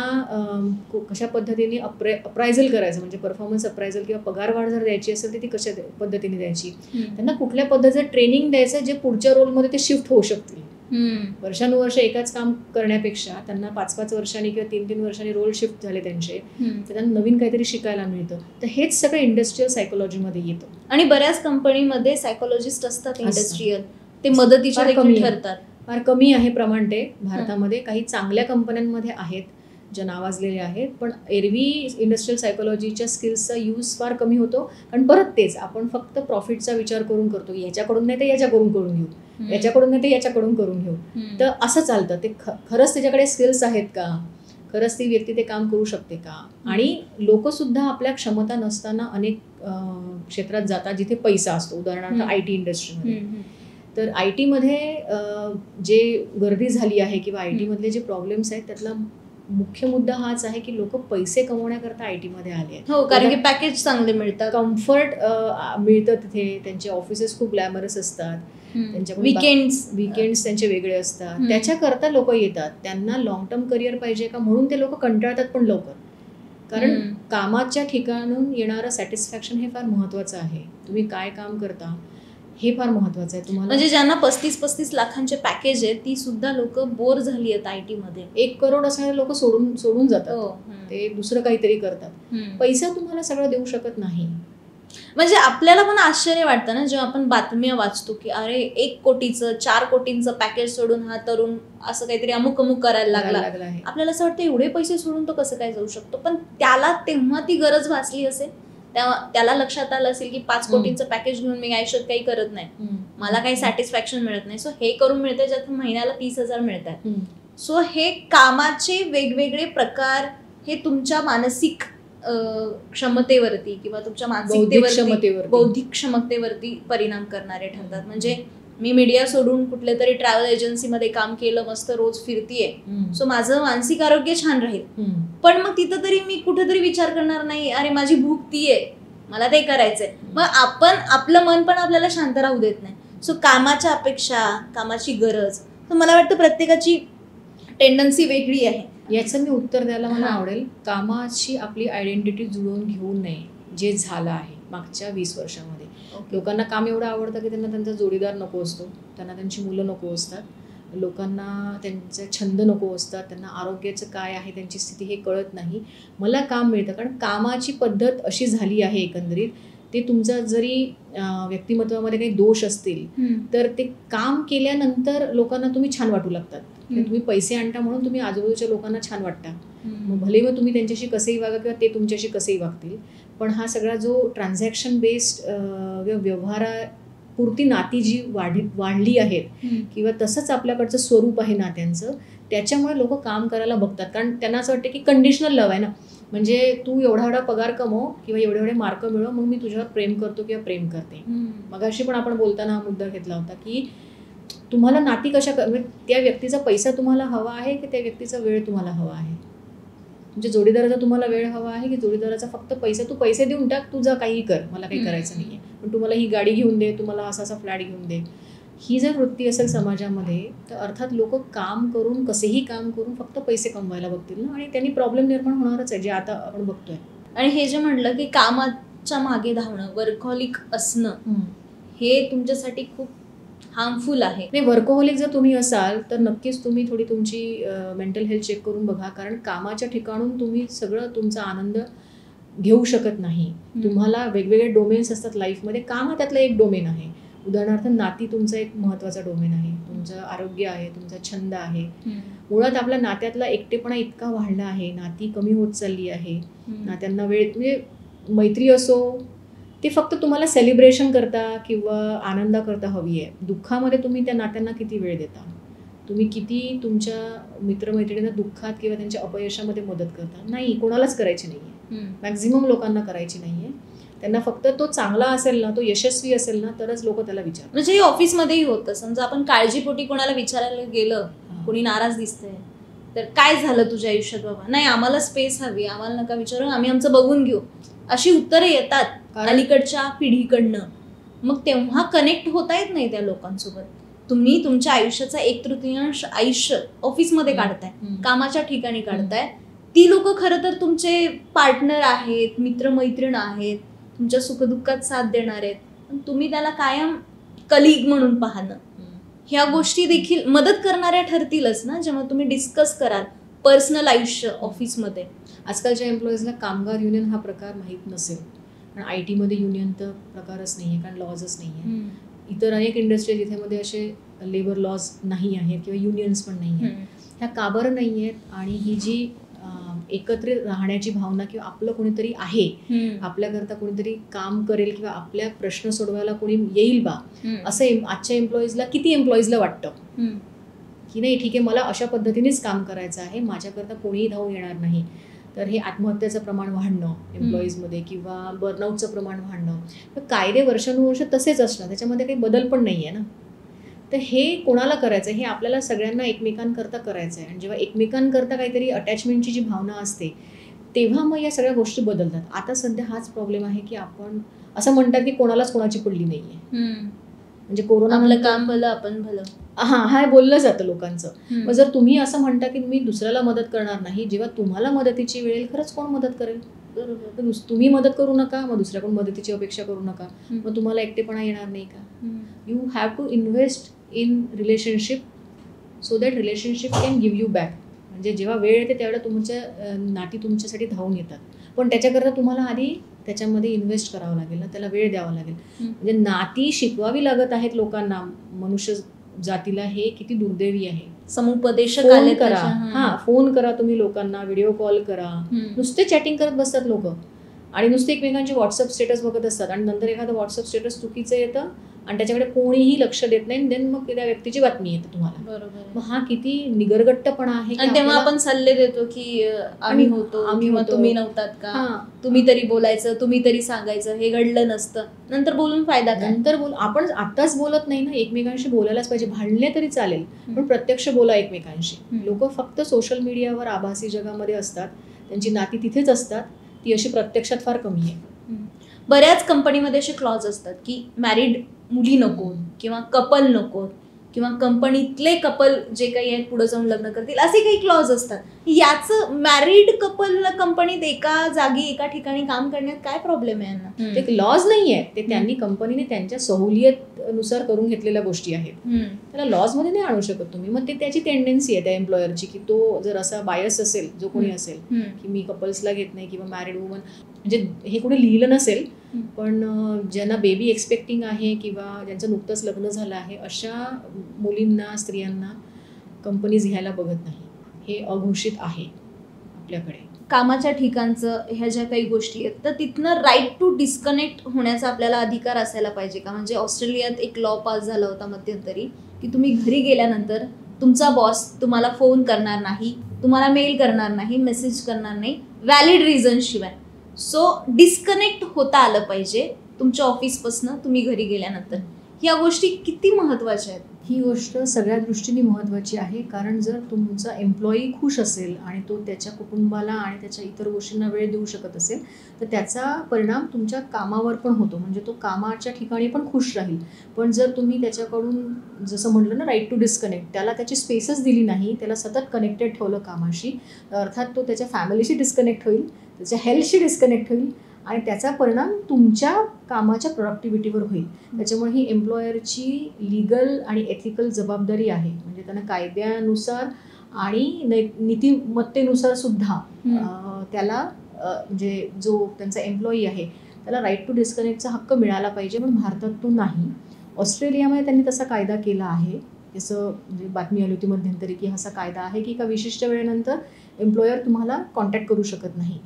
कशा पद्धतीने अप्रायझल करायचं, म्हणजे परफॉर्मन्स अप्रायझल किंवा पगारवाढ जर द्यायची असेल तर ती कशा पद्धतीने द्यायची, त्यांना कुठल्या पद्धतीचं ट्रेनिंग द्यायचं जे पुढच्या रोलमध्ये ते शिफ्ट होऊ शकतील. वर्षानुवर्ष एकाच काम करण्यापेक्षा त्यांना 5-5 वर्षांनी किंवा 3-3 वर्षांनी रोल शिफ्ट झाले त्यांचे, तर त्यांना नवीन काहीतरी शिकायला मिळतं. तर हेच सगळं इंडस्ट्रियल सायकोलॉजीमध्ये येतं. आणि बऱ्याच कंपनीमध्ये सायकोलॉजिस्ट असतात इंडस्ट्रियल, ते मदतीचे देखील ठरतात. फार कमी आहे प्रमाण ते भारतामध्ये. काही चांगल्या कंपन्यांमध्ये आहेत ज्या नावाजलेल्या आहेत, पण एरवी इंडस्ट्रियल सायकोलॉजीच्या स्किल्सचा यूज फार कमी होतो. कारण परत तेच आपण फक्त प्रॉफिटचा विचार करून करतो, याच्याकडून नाही तर याच्याकडून करून घेऊ, याच्याकडून नाही तर याच्याकडून करून घेऊ. तर असं चालतं. ते खरंच त्याच्याकडे स्किल्स आहेत का, खरंच ती व्यक्ती ते काम करू शकते का. आणि लोक सुद्धा आपल्या क्षमता नसताना अनेक क्षेत्रात जातात जिथे पैसा असतो. उदाहरणार्थ IT इंडस्ट्रीमध्ये. तर IT मध्ये जे गर्दी झाली आहे किंवा IT मधले जे प्रॉब्लेम्स आहेत त्यातला मुख्य मुद्दा हाच आहे की लोक पैसे कमवण्याकरता IT मध्ये आले आहेत. हो, कारण की पॅकेज चांगले मिळतात, कम्फर्ट मिळतं तिथे, त्यांचे ऑफिसेस खूप ग्लॅमरस असतात, त्यांच्याकडे विकेंड्स त्यांचे वेगळे असतात, त्याच्याकरता लोक येतात. त्यांना लॉंग टर्म करिअर पाहिजे का म्हणून ते लोक कंटाळतात पण लवकर. कारण कामाच्या ठिकाणून येणारं सॅटिस्फॅक्शन हे फार महत्वाचं आहे. तुम्ही काय काम करता हे फार महत्वाचं आहे तुम्हाला. म्हणजे ज्यांना 35-35 लाखांचे पॅकेज आहेत ती सुद्धा लोक बोर झाली आहेत IT मध्ये. 1 करोड असणारे लोक सोडून जातात, ते दुसरं काहीतरी करतात. पैसा तुम्हाला सगळं देऊ शकत नाही. म्हणजे आपल्याला पण आश्चर्य वाटतं ना जेव्हा आपण बातम्या वाचतो की अरे 1 कोटीचं 4 कोटींचं पॅकेज सोडून हा तरुण असं काहीतरी अमुक करायला लागला आहे. आपल्याला असं वाटतं एवढे पैसे सोडून तो कसं काय जाऊ शकतो. पण त्याला तेव्हा ती गरज भासली असेल, त्याला लक्षात आलं असेल की 5 कोटींचं पॅकेज घेऊन मी आयुष्यात काही करत नाही, मला काही सॅटिस्फॅक्शन मिळत नाही. सो हे करून मिळते ज्यात महिन्याला 30,000 मिळतात. सो हे कामाचे वेगवेगळे प्रकार हे तुमच्या मानसिक क्षमतेवरती किंवा तुमच्या मानसिकतेवरती, बौद्धिक क्षमतेवरती परिणाम करणारे ठरतात. म्हणजे मी मीडिया सोडून कुठल्या तरी ट्रॅव्हल एजन्सीमध्ये काम केलं, मस्त रोज फिरतीये, सो माझं मानसिक आरोग्य छान राहील. पण मग तिथं तरी मी कुठेतरी विचार करणार नाही अरे माझी भूक ती आहे, मला ते करायचंय. मग आपण आपलं मन पण आपल्याला शांत राहू देत नाही. सो कामाच्या अपेक्षा, कामाची गरज, तर मला वाटतं प्रत्येकाची टेंडन्सी वेगळी आहे. याचं मी उत्तर द्यायला मला आवडेल. कामाची आपली आयडेंटिटी जुळवून घेऊ नये जे झालं आहे मागच्या 20 वर्षामध्ये. लोकांना काम एवढं आवडतं की त्यांना त्यांचा जोडीदार नको असतो, त्यांना त्यांची मुलं नको असतात, लोकांना त्यांचे छंद नको असतात, त्यांना आरोग्याचं काय आहे त्यांची स्थिती हे कळत नाही. मला काम मिळतं कारण कामाची पद्धत अशी झाली आहे एकंदरीत. ते तुमचा जरी व्यक्तिमत्वामध्ये काही दोष असतील तर ते काम केल्यानंतर लोकांना तुम्ही छान वाटू लागतात. तुम्ही पैसे आणता म्हणून तुम्ही आजूबाजूच्या लोकांना छान वाटता. मग भले मग तुम्ही त्यांच्याशी कसेही वागा किंवा ते तुमच्याशी कसेही वागतील, पण हा सगळा जो ट्रान्झॅक्शन बेस्ड व्यवहारापुरती नाती जी वाढली आहेत किंवा तसंच आपल्याकडचं स्वरूप आहे नात्यांचं, त्याच्यामुळे लोक काम करायला बघतात. कारण त्यांना असं वाटतं की कंडिशनल लव्ह आहे ना, म्हणजे तू एवढा पगार कमव किंवा एवढे मार्क मिळव मग मी तुझ्यावर प्रेम करतो किंवा प्रेम करते. मगाशी पण आपण बोलताना हा मुद्दा घेतला होता की तुम्हाला नाती म्हणजे त्या व्यक्तीचा पैसा तुम्हाला हवा आहे की त्या व्यक्तीचा वेळ तुम्हाला हवा आहे. म्हणजे जोडीदाराचा तुम्हाला वेळ हवा आहे की जोडीदाराचा फक्त पैसा, तू पैसे देऊन टाक, तुझा काही कर, मला काही करायचं नाहीये, पण तुम्हाला ही गाडी घेऊन दे, तुम्हाला असा फ्लॅट घेऊन दे. ही जर वृत्ती असेल समाजामध्ये तर अर्थात लोक काम करून कसेही काम करून फक्त पैसे कमवायला बघतील ना, आणि त्यांनी प्रॉब्लेम निर्माण होणारच आहे जे आता आपण बघतोय. आणि हे जे म्हणलं की कामाच्या मागे धावणं, वर्कहॉलिक असणं, हे तुमच्यासाठी खूप हार्मफुल आहे. नाही, वर्कहॉलिक जर तुम्ही असाल तर नक्कीच तुम्ही थोडी तुमची मेंटल हेल्थ चेक करून बघा. कारण कामाच्या ठिकाणून तुम्ही सगळं तुमचा आनंद घेऊ शकत नाही. तुम्हाला वेगवेगळे डोमेन्स असतात लाईफमध्ये, काम हा त्यातला एक डोमेन आहे. उदाहरणार्थ नाती तुमचा एक महत्त्वाचा डोमेन आहे, तुमचं आरोग्य आहे, तुमचा छंद आहे. मुळात आपल्या नात्यातला एकटेपणा इतका वाढला आहे, नाती कमी होत चालली आहे, नात्यांना वेळ, म्हणजे मैत्री असो ते फक्त तुम्हाला सेलिब्रेशन करता किंवा आनंदाकरता हवी आहे. दुःखामध्ये तुम्ही त्या नात्यांना किती वेळ देता, तुम्ही किती तुमच्या मित्रमैत्रिणींना दुःखात किंवा त्यांच्या अपयशामध्ये मदत करता? नाही, कोणालाच करायची नाही आहे, मॅक्झिमम लोकांना करायची नाही आहे. त्यांना फक्त तो चांगला असेल ना, तो यशस्वी असेल ना तरच लोक त्याला विचारतात. म्हणजे ऑफिसमध्येही होतं, समजा आपण काळजीपोटी कोणाला विचारायला गेलं, कोणी नाराज दिसतंय तर काय झालं तुझ्या आयुष्यात बाबा, नाही आम्हाला स्पेस हवी, आम्हाला नका विचारू, आम्ही आमचं बघून घेऊ, अशी उत्तरे येतात अलीकडच्या पिढीकडनं. मग तेव्हा कनेक्ट होता येत नाही त्या लोकांसोबत. तुम्ही तुमच्या आयुष्याचा 1/3 आयुष्य ऑफिसमध्ये काढताय, कामाच्या ठिकाणी काढताय. ती लोक खरं तर तुमचे पार्टनर आहेत, मित्रमैत्रीण आहेत, तुमच्या सुखदुःखात साथ देणार आहेत, पण तुम्ही त्याला कायम कलिग म्हणून पाहणं, ह्या गोष्टी देखील मदत करणाऱ्या ठरतीलच ना जेव्हा तुम्ही डिस्कस कराल पर्सनल आयुष्य ऑफिसमध्ये. आजकालच्या एम्प्लॉईजला कामगार युनियन हा प्रकार माहीत नसेल, कारण IT मध्ये युनियन तर प्रकारच नाही आहे, कारण लॉजच नाही आहे. इतर अनेक इंडस्ट्री जिथे असे लेबर लॉज नाही आहेत किंवा युनियन्स पण नाही आहेत. ह्या का बरं नाही आहेत? आणि ही जी एकत्रित राहण्याची भावना किंवा आपलं कोणीतरी आहे, आपल्याकरता कोणीतरी काम करेल किंवा आपल्या प्रश्न सोडवायला कोणी येईल बा, असं आजच्या एम्प्लॉईजला, किती एम्प्लॉईजला वाटतं की नाही ठीक आहे, मला अशा पद्धतीनेच काम करायचं आहे, माझ्याकरता कोणीही धावून येणार नाही. तर हे आत्महत्येचं प्रमाण वाढणं एम्प्लॉईजमध्ये किंवा बर्नआउटचं प्रमाण वाढणं, तर कायदे वर्षानुवर्ष तसेच असणं, त्याच्यामध्ये काही बदल पण नाही आहे ना. तर हे कोणाला करायचं, हे आपल्याला सगळ्यांना एकमेकांकरता करायचं आहे. आणि जेव्हा एकमेकांकरता काहीतरी अटॅचमेंटची जी भावना असते तेव्हा मग या सगळ्या गोष्टी बदलतात. आता सध्या हाच प्रॉब्लेम आहे की आपण असं म्हणतात की कोणालाच कोणाची पडली नाही आहे. म्हणजे कोरोना आपलं काम भलं आपण भलं, हा बोललं जातं लोकांचं. मग जर तुम्ही असं म्हणता की मी दुसऱ्याला मदत करणार नाही, जेव्हा तुम्हाला मदतीची वेळ येईल खरंच कोण मदत करेल? बरोबर, तुम्ही मदत करू नका, मग दुसऱ्याकडून मदतीची अपेक्षा करू नका, मग तुम्हाला एकटेपणा येणार नाही का? You have to invest in relationship so that relationship can give you back. म्हणजे जेव्हा वेळ येते त्यावेळेला तुमच्या नाती तुमच्यासाठी धावून येतात, पण त्याच्याकरता तुम्हाला आधी त्याच्यामध्ये इन्व्हेस्ट करावं लागेल ना, त्याला वेळ द्यावा लागेल. म्हणजे नाती शिकवावी लागत आहेत लोकांना, मनुष्य जातीला. हे किती दुर्दैवी आहे. समुपदेशक फोन करा, फोन करा तुम्ही लोकांना, व्हिडिओ कॉल करा. नुसते चॅटिंग करत बसतात लोक आणि नुसते एकमेकांचे व्हॉट्सअप स्टेटस बघत असतात, आणि नंतर एखादं व्हॉट्सअप स्टेटस चुकीचं येतं आणि त्याच्याकडे कोणीही लक्ष देत नाही, देन मग त्या व्यक्तीची बातमी येते तुम्हाला. बरोबर. मग हा किती निगरगट्टपणा आहे. आणि तेव्हा आपण सल्ले देतो की आम्ही होतो, तुम्ही नव्हतात का, तुम्ही तरी बोलायचं, तुम्ही तरी सांगायचं, हे घडलं नसतं, नंतर बोलून फायदा काय? नंतर आपण आताच बोलत नाही ना, एकमेकांशी बोलायलाच पाहिजे. भांडले तरी चालेल पण प्रत्यक्ष बोला एकमेकांशी. लोक फक्त सोशल मीडियावर आभासी जगामध्ये असतात, त्यांची नाती तिथेच असतात, ती अशी प्रत्यक्षात फार कमी आहे. बऱ्याच कंपनीमध्ये असे क्लॉज असतात की मॅरिड मुली नको किंवा कपल नको, किंवा कंपनीतले कपल जे काही आहेत पुढे जाऊन लग्न करतील असे काही क्लॉज असतात. याचं मॅरिड कपल कंपनीत एका जागी एका ठिकाणी काम करण्यात काय प्रॉब्लेम आहे यांना? ते लॉज नाही आहे, ते त्यांनी कंपनीने त्यांच्या सहूलियतनुसार करून घेतलेल्या गोष्टी आहेत. त्याला लॉज मध्ये नाही आणू शकत तुम्ही. मग ते त्याची टेंडन्सी आहे त्या एम्प्लॉयरची की तो जर असा बायस असेल जो कोणी असेल की मी कपल्सला घेत नाही किंवा मॅरिड वुमन, म्हणजे हे कोणी लिहिलं नसेल पण ज्यांना बेबी एक्सपेक्टिंग आहे किंवा ज्यांचं नुकतंच लग्न झालं आहे अशा मुलींना स्त्रियांना कंपनीज घ्यायला बघत नाही. हे अघोषित आहे आपल्याकडे. कामाच्या ठिकाणचं ह्या ज्या काही गोष्टी आहेत तर तिथनं राईट टू डिस्कनेक्ट होण्याचा आपल्याला अधिकार असायला पाहिजे का? म्हणजे ऑस्ट्रेलियात एक लॉ पास झाला होता मध्यंतरी की तुम्ही घरी गेल्यानंतर तुमचा बॉस तुम्हाला फोन करणार नाही, तुम्हाला मेल करणार नाही, मेसेज करणार नाही व्हॅलिड रिझन शिवाय. सो डिस्कनेक्ट होता आलं पाहिजे तुमच्या ऑफिसपासून तुम्ही घरी गेल्यानंतर. ह्या गोष्टी किती महत्त्वाच्या आहेत? ही गोष्ट सगळ्या दृष्टीने महत्त्वाची आहे. कारण जर तुमचा एम्प्लॉई खुश असेल आणि तो त्याच्या कुटुंबाला आणि त्याच्या इतर गोष्टींना वेळ देऊ शकत असेल तर त्याचा परिणाम तुमच्या कामावर पण होतो. म्हणजे तो कामाच्या ठिकाणी पण खुश राहील. पण जर तुम्ही त्याच्याकडून जसं म्हटलं ना राईट टू डिस्कनेक्ट, त्याला त्याची स्पेसच दिली नाही, त्याला सतत कनेक्टेड ठेवलं कामाशी, अर्थात तो त्याच्या फॅमिलीशी डिस्कनेक्ट होईल, त्याच्या हेल्थशी डिस्कनेक्ट होईल आणि त्याचा परिणाम तुमच्या कामाच्या प्रोडक्टिव्हिटीवर होईल. त्याच्यामुळे ही एम्प्लॉयरची लिगल आणि एथिकल जबाबदारी आहे. म्हणजे त्यांना कायद्यानुसार आणि नीतिमत्तेनुसार सुद्धा त्याला म्हणजे जो त्यांचा एम्प्लॉई आहे त्याला राईट टू डिस्कनेक्टचा हक्क मिळाला पाहिजे. पण भारतात तो नाही. ऑस्ट्रेलियामध्ये त्यांनी तसा कायदा केला आहे. जसं म्हणजे बातमी आली होती मध्यंतरी की असा कायदा आहे की एका विशिष्ट वेळेनंतर एम्प्लॉयर तुम्हाला कॉन्टॅक्ट करू शकत नाही.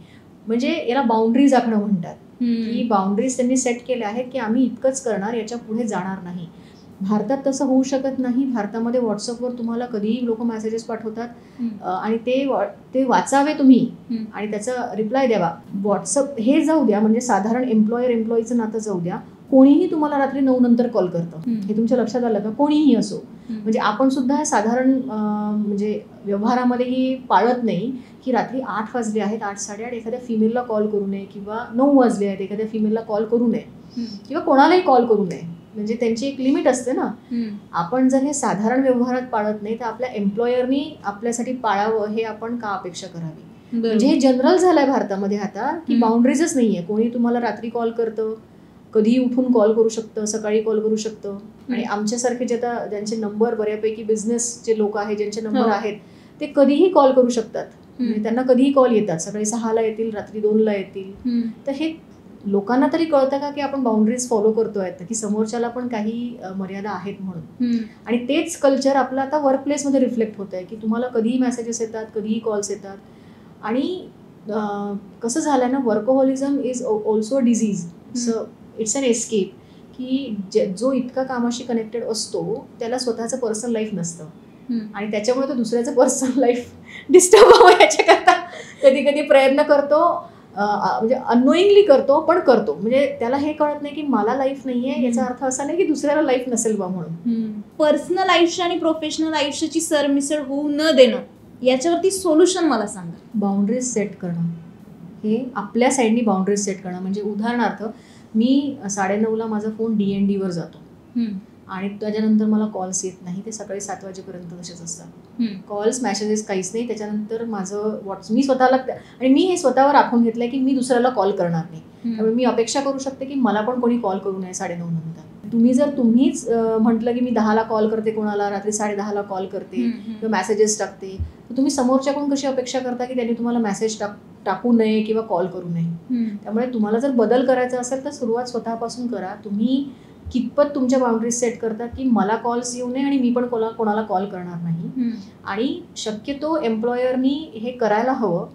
म्हणजे याला बाउंड्रीज आखणं म्हणतात की बाउंड्रीज त्यांनी सेट केल्या आहेत की आम्ही इतकंच करणार, याच्या पुढे जाणार नाही. भारतात तसं होऊ शकत नाही. भारतामध्ये व्हॉट्सअपवर तुम्हाला कधीही लोक मेसेजेस पाठवतात आणि ते वाचावे तुम्ही आणि त्याचा रिप्लाय द्यावा. व्हॉट्सअप हे जाऊ द्या, म्हणजे साधारण एम्प्लॉयर एम्प्लॉईचं नातं जाऊ द्या, कोणीही तुम्हाला रात्री 9 नंतर कॉल करतं. हे तुमच्या लक्षात आलं का? कोणीही असो. म्हणजे आपण सुद्धा साधारण म्हणजे व्यवहारामध्येही पाळत नाही की रात्री 8 वाजले आहेत, 8, 8:30 एखाद्या फिमेलला कॉल करू नये किंवा 9 वाजले आहेत एखाद्या फिमेलला कॉल करू नये किंवा कोणालाही कॉल करू नये. म्हणजे त्यांची एक लिमिट असते ना. आपण जर हे साधारण व्यवहारात पाळत नाही तर आपल्या एम्प्लॉयरनी आपल्यासाठी पाळावं हे आपण का अपेक्षा करावी? म्हणजे हे जनरल झालंय भारतामध्ये आता की बाउंड्रीजच नाहीये. कोणी तुम्हाला रात्री कॉल करतं, कधीही उठून कॉल करू शकतं, सकाळी कॉल करू शकतं. आणि आमच्यासारखे जे आता ज्यांचे नंबर बऱ्यापैकी बिझनेसचे लोक आहेत ज्यांचे नंबर आहेत ते कधीही कॉल करू शकतात. म्हणजे त्यांना कधीही कॉल येतात. सकाळी 6ला येतील, रात्री 2ला येतील. तर हे लोकांना तरी कळतं का की आपण बाउंड्रीज फॉलो करतोय, की समोरच्याला पण काही मर्यादा आहेत म्हणून. आणि तेच कल्चर आपलं आता वर्क प्लेसमध्ये रिफ्लेक्ट होत आहे की तुम्हाला कधीही मेसेजेस येतात, कधीही कॉल्स येतात. आणि कसं झालंय ना, workaholism is also disease. It's an escape की जो इतका कामाशी कनेक्टेड असतो त्याला स्वतःचं पर्सनल लाईफ नसतं आणि त्याच्यामुळे तो दुसऱ्याचं पर्सनल लाईफ डिस्टर्ब व्हावं याच्याकरता कधी कधी प्रयत्न करतो. म्हणजे अननोईंगली करतो, पण करतो. म्हणजे त्याला हे कळत नाही की मला लाईफ नाहीये, याचा अर्थ असा नाही की दुसऱ्याला लाईफ नसेल बा म्हणून. पर्सनल आयुष्य आणि प्रोफेशनल आयुष्याची सरमिसळ होऊ न देणं याच्यावरती सोल्युशन मला सांगा. बाउंड्रीज सेट करणं, हे आपल्या साईडनी बाउंड्रीज सेट करणं. म्हणजे उदाहरणार्थ मी 9:30ला माझा फोन DND वर जातो आणि त्याच्यानंतर मला कॉल्स येत नाही. ते सकाळी 7 वाजेपर्यंत तसेच असतात. कॉल्स मेसेजेस काहीच नाही. त्याच्यानंतर माझं मी स्वतःला, आणि मी हे स्वतःवर राखून घेतलंय की मी दुसऱ्याला कॉल करणार नाही. त्यामुळे मी अपेक्षा करू शकते की मला पण कोणी कॉल करू नये 9:30 नंतर. तुम्हीच म्हटलं की मी 10ला कॉल करते कोणाला, रात्री 10:30ला कॉल करते किंवा मेसेजेस टाकते, तर तुम्ही समोरच्याकडून कशी अपेक्षा करता की त्यांनी तुम्हाला मेसेज टाकू नये किंवा कॉल करू नये. त्यामुळे तुम्हाला जर बदल करायचा असेल तर सुरुवात स्वतःपासून करा. तुम्ही कितपत तुमच्या बाउंड्रीज सेट करता की मला कॉल्स येऊ नये आणि मी पण कोणाला कॉल करणार नाही. आणि शक्यतो एम्प्लॉयरनी हे करायला हवं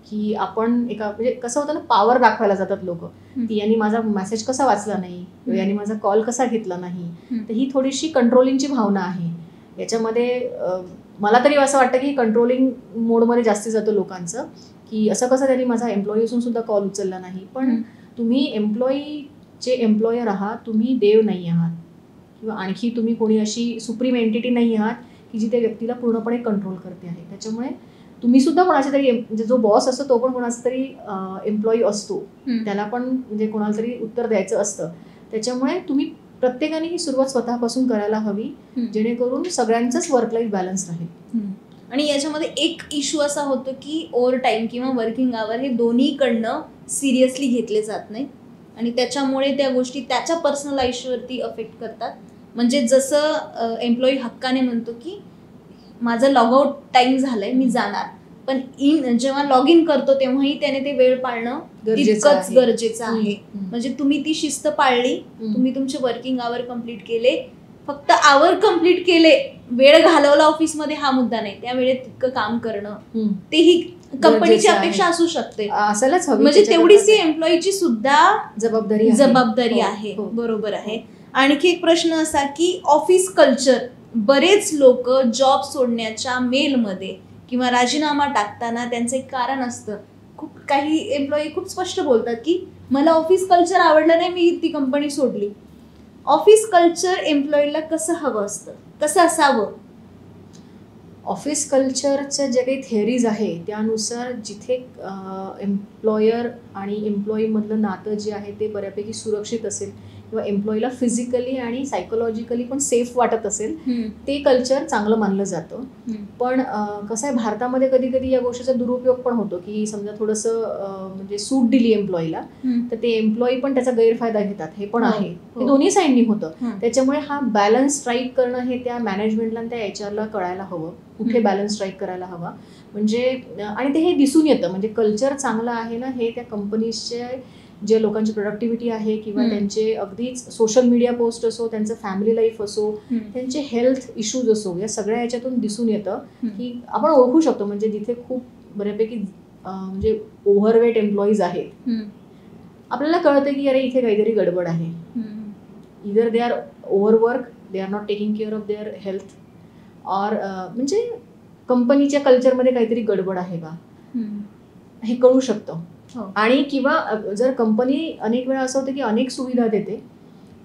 की आपण म्हणजे कसं होतं ना, पॉवर दाखवायला जातात लोक की यांनी माझा मेसेज कसा वाचला नाही, यांनी माझा कॉल कसा घेतला नाही. तर ही थोडीशी कंट्रोलिंगची भावना आहे याच्यामध्ये. मला तरी असं वाटतं की कंट्रोलिंग मोडमध्ये जास्ती जातं लोकांचं की असं कसं त्यांनी माझा एम्प्लॉई असून सुद्धा कॉल उचलला नाही. पण तुम्ही एम्प्लॉईचे एम्प्लॉयर आहात, तुम्ही देव नाही आहात किंवा आणखी तुम्ही कोणी अशी सुप्रीम एंटिटी नाही आहात की जी त्या व्यक्तीला पूर्णपणे कंट्रोल करते आहे. त्याच्यामुळे तुम्ही सुद्धा कोणाच्या तरी, म्हणजे जो बॉस असतो तो पण कोणाचा तरी एम्प्लॉई असतो, त्याला पण म्हणजे कोणाला तरी उत्तर द्यायचं असतं. त्याच्यामुळे तुम्ही प्रत्येकाने ही सुरुवात स्वतःपासून करायला हवी, जेणेकरून सगळ्यांचंच वर्क लाईफ बॅलन्स राहील. आणि याच्यामध्ये एक इश्यू असा होतो की ओव्हर टाईम किंवा वर्किंग आवर हे दोन्हीकडनं सिरियसली घेतले जात नाही आणि त्याच्यामुळे त्या गोष्टी त्याच्या पर्सनल आयुष्यावरती अफेक्ट करतात. म्हणजे जसं एम्प्लॉई हक्काने म्हणतो की माझं लॉगआउट टाइम झालंय, मी जाणार, पण जेव्हा लॉग इन करतो तेव्हाही त्याने ते वेळ पाळणं तितकंच गरजेचं आहे. म्हणजे तुम्ही ती शिस्त पाळली, तुम्ही तुमचे वर्किंग आवर कम्प्लीट केले, फक्त आवर कम्प्लीट केले, वेळ घालवला ऑफिसमध्ये हा मुद्दा नाही, त्या वेळेत तितकं काम करणं तेही कंपनीची अपेक्षा असू शकते, असायलाच हवी. म्हणजे तेवढीच ती एम्प्लॉईची सुद्धा जबाबदारी आहे. बरोबर आहे. आणखी एक प्रश्न असा की ऑफिस कल्चर, बरेच लोक जॉब सोडण्याच्या मेलमध्ये किंवा राजीनामा टाकताना त्यांचं एक कारण असतं. खूप काही एम्प्लॉई खूप स्पष्ट बोलतात की मला ऑफिस कल्चर आवडलं नाही, मी ती कंपनी सोडली. ऑफिस कल्चर एम्प्लॉईला कसं हवं असतं, कसं असावं? ऑफिस कल्चरच्या ज्या काही थिअरीज आहे त्यानुसार जिथे एम्प्लॉयर आणि एम्प्लॉईमधलं नातं जे आहे ते बऱ्यापैकी सुरक्षित असेल किंवा एम्प्लॉईला फिजिकली आणि सायकोलॉजिकली पण सेफ वाटत असेल, ते कल्चर चांगलं मानलं जातं. पण कसं आहे, भारतामध्ये कधी कधी या गोष्टीचा दुरुपयोग पण होतो की समजा थोडंसं म्हणजे सूट दिली एम्प्लॉईला तर ते एम्प्लॉई पण त्याचा गैरफायदा घेतात, हे पण आहे. हे दोन्ही साईडनी होतं. त्याच्यामुळे हा बॅलन्स स्ट्राईक करणं हे त्या मॅनेजमेंटला आणि त्या HR ला कळायला हवं, कुठे बॅलन्स स्ट्राईक करायला हवा. म्हणजे आणि ते हे दिसून येतं, म्हणजे कल्चर चांगलं आहे ना हे त्या कंपनीचे जे लोकांची प्रोडक्टिव्हिटी आहे किंवा त्यांचे अगदीच सोशल मीडिया पोस्ट असो, त्यांचं फॅमिली लाईफ असो, त्यांचे हेल्थ इश्यूज असो, या सगळ्या याच्यातून दिसून येतं की आपण ओळखू शकतो. म्हणजे जिथे खूप बऱ्यापैकी म्हणजे ओव्हरवेट एम्प्लॉईज आहेत, आपल्याला कळतं की अरे इथे काहीतरी गडबड आहे. Either they are overwork, they are not taking care of their health, और म्हणजे कंपनीच्या कल्चरमध्ये काहीतरी गडबड आहे का हे कळू शकतं. आणि किंवा जर कंपनी अनेक वेळा असं होतं की अनेक सुविधा देते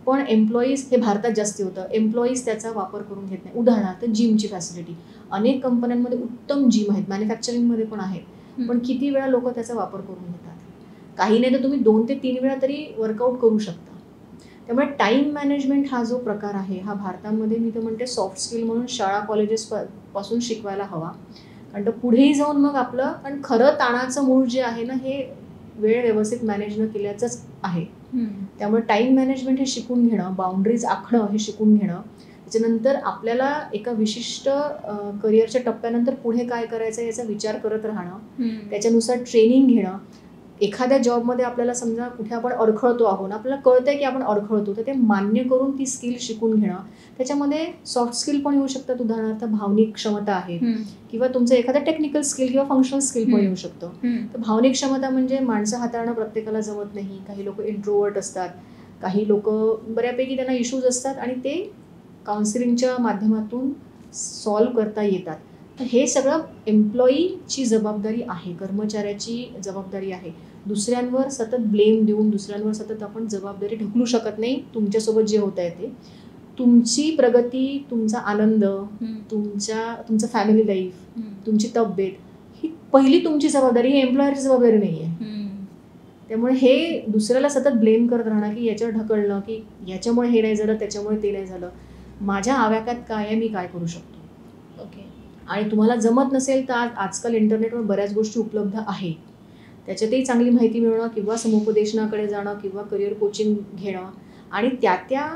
पण एम्प्लॉईज, हे भारतात जास्ती होतं, एम्प्लॉईज त्याचा वापर करून घेत नाही. उदाहरणार्थ जिमची फॅसिलिटी, अनेक कंपन्यांमध्ये उत्तम जिम आहेत, मॅन्युफॅक्चरिंगमध्ये पण आहेत, पण किती वेळा लोक त्याचा वापर करून घेतात? काही नाही तर तुम्ही 2 ते 3 वेळा तरी वर्कआउट करू शकता. त्यामुळे टाईम मॅनेजमेंट हा जो प्रकार आहे हा भारतामध्ये मी तर म्हणते सॉफ्ट स्किल म्हणून शाळा कॉलेजेस पासून शिकवायला हवा. कारण तर पुढेही जाऊन मग आपलं, आणि खरं ताणाचं मूळ जे आहे ना हे वेळ व्यवस्थित मॅनेज न केल्याचंच आहे. त्यामुळे टाईम मॅनेजमेंट हे शिकून घेणं, बाउंड्रीज आखणं हे शिकून घेणं, त्याच्यानंतर आपल्याला एका विशिष्ट करिअरच्या टप्प्यानंतर पुढे काय करायचं याचा विचार करत राहणं, त्याच्यानुसार ट्रेनिंग घेणं. एखाद्या जॉबमध्ये आपल्याला समजा कुठे आपण अडखळतो आहोत, आपल्याला कळतंय की आपण अडखळतो, तर ते मान्य करून ती स्किल शिकून घेणं. त्याच्यामध्ये सॉफ्ट स्किल पण येऊ शकतात, उदाहरणार्थ भावनिक क्षमता आहे किंवा तुमचं एखादं टेक्निकल स्किल किंवा फंक्शनल स्किल पण येऊ शकतं. तर भावनिक क्षमता म्हणजे माणसं हाताळणं प्रत्येकाला जमत नाही, काही लोक इंट्रोवर्ट असतात, काही लोक बऱ्यापैकी त्यांना इश्यूज असतात आणि ते काउन्सिलिंगच्या माध्यमातून सॉल्व्ह करता येतात. तर हे सगळं एम्प्लॉईची जबाबदारी आहे, कर्मचाऱ्याची जबाबदारी आहे. दुसऱ्यांवर सतत ब्लेम देऊन, दुसऱ्यांवर सतत आपण जबाबदारी ढकलू शकत नाही. तुमच्यासोबत जे होत आहे ते, तुमची प्रगती, तुमचा आनंद, तुमचं फॅमिली लाईफ, तुमची तब्येत, ही पहिली तुमची जबाबदारी, ही एम्प्लॉयरची जबाबदारी नाही आहे. त्यामुळे हे दुसऱ्याला सतत ब्लेम करत राहणं की याच्यावर ढकलणं की याच्यामुळे हे नाही झालं, त्याच्यामुळे ते नाही झालं, माझ्या आव्याकात काय आहे, मी काय करू शकतो. ओके. आणि तुम्हाला जमत नसेल तर आजकाल इंटरनेटवर बऱ्याच गोष्टी उपलब्ध आहे, त्याच्यातही चांगली माहिती मिळणं किंवा समुपदेशनाकडे जाणं किंवा करिअर कोचिंग घेणं, आणि त्या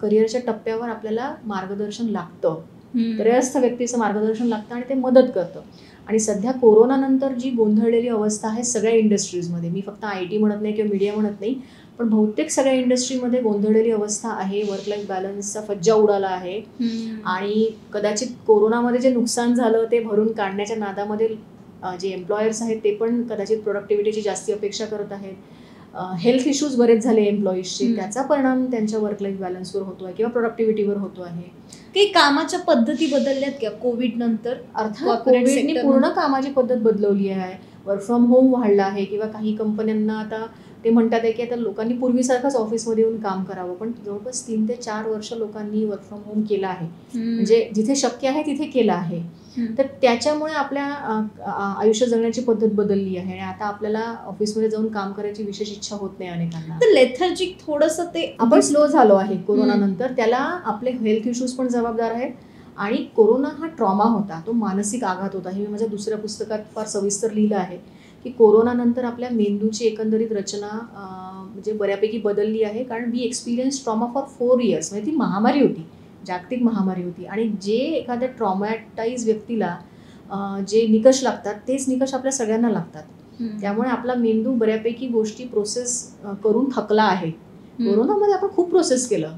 करिअरच्या टप्प्यावर आपल्याला मार्गदर्शन लागतं, त्रयस्थ व्यक्तीचं मार्गदर्शन लागतं आणि ते मदत करतं. आणि सध्या कोरोनानंतर जी गोंधळलेली अवस्था आहे सगळ्या इंडस्ट्रीजमध्ये, मी फक्त IT म्हणत नाही किंवा मीडिया म्हणत नाही, पण बहुतेक सगळ्या इंडस्ट्रीमध्ये गोंधळलेली अवस्था आहे. वर्क लाईफ बॅलन्सचा फज्जा उडाला आहे आणि कदाचित कोरोनामध्ये जे नुकसान झालं ते भरून काढण्याच्या नादामध्ये जे एम्प्लॉयर्स आहेत ते पण कदाचित प्रोडक्टिव्हिटीची जास्ती अपेक्षा करत आहेत. हेल्थ इश्यूज बरेच झाले एम्प्लॉईजचे, त्याचा परिणाम त्यांच्या वर्क लाईफ बॅलन्सवर होतो आहे किंवा प्रोडक्टिव्हिटीवर होतो आहे. काही कामाच्या पद्धती बदलल्यात का कोविड नंतर? अर्थात कोविडने पूर्ण कामाची पद्धत बदलवली आहे. वर्क फ्रॉम होम वाढलं आहे किंवा काही कंपन्यांना आता ते म्हणतात आहे की आता लोकांनी पूर्वीसारखंच ऑफिसमध्ये येऊन काम करावं, पण जवळपास 3 ते 4 वर्ष लोकांनी वर्क फ्रॉम होम केलं आहे. म्हणजे जिथे शक्य आहे तिथे केलं आहे. तर त्याच्यामुळे आपल्या आयुष्य जगण्याची पद्धत बदलली आहे आणि आता आपल्याला ऑफिसमध्ये जाऊन काम करायची विशेष इच्छा होत नाही अनेकांना. तर लेथर्जिक थोडंसं ते आपण स्लो झालो आहे कोरोना नंतर. त्याला आपले हेल्थ इश्यूज पण जबाबदार आहेत आणि कोरोना हा ट्रॉमा होता, तो मानसिक आघात होता. हे मी माझ्या दुसऱ्या पुस्तकात फार सविस्तर लिहिलं आहे की कोरोनानंतर आपल्या मेंदूची एकंदरीत रचना म्हणजे बऱ्यापैकी बदलली आहे. कारण we experience trauma for 4 years. म्हणजे ती महामारी होती, जागतिक महामारी होती आणि जे एखाद्या ट्रॉमॅटाईज व्यक्तीला जे निकष लागतात तेच निकष आपल्या सगळ्यांना लागतात. त्यामुळे आपला मेंदू बऱ्यापैकी गोष्टी प्रोसेस करून थकला आहे. कोरोनामध्ये आपण खूप प्रोसेस केलं,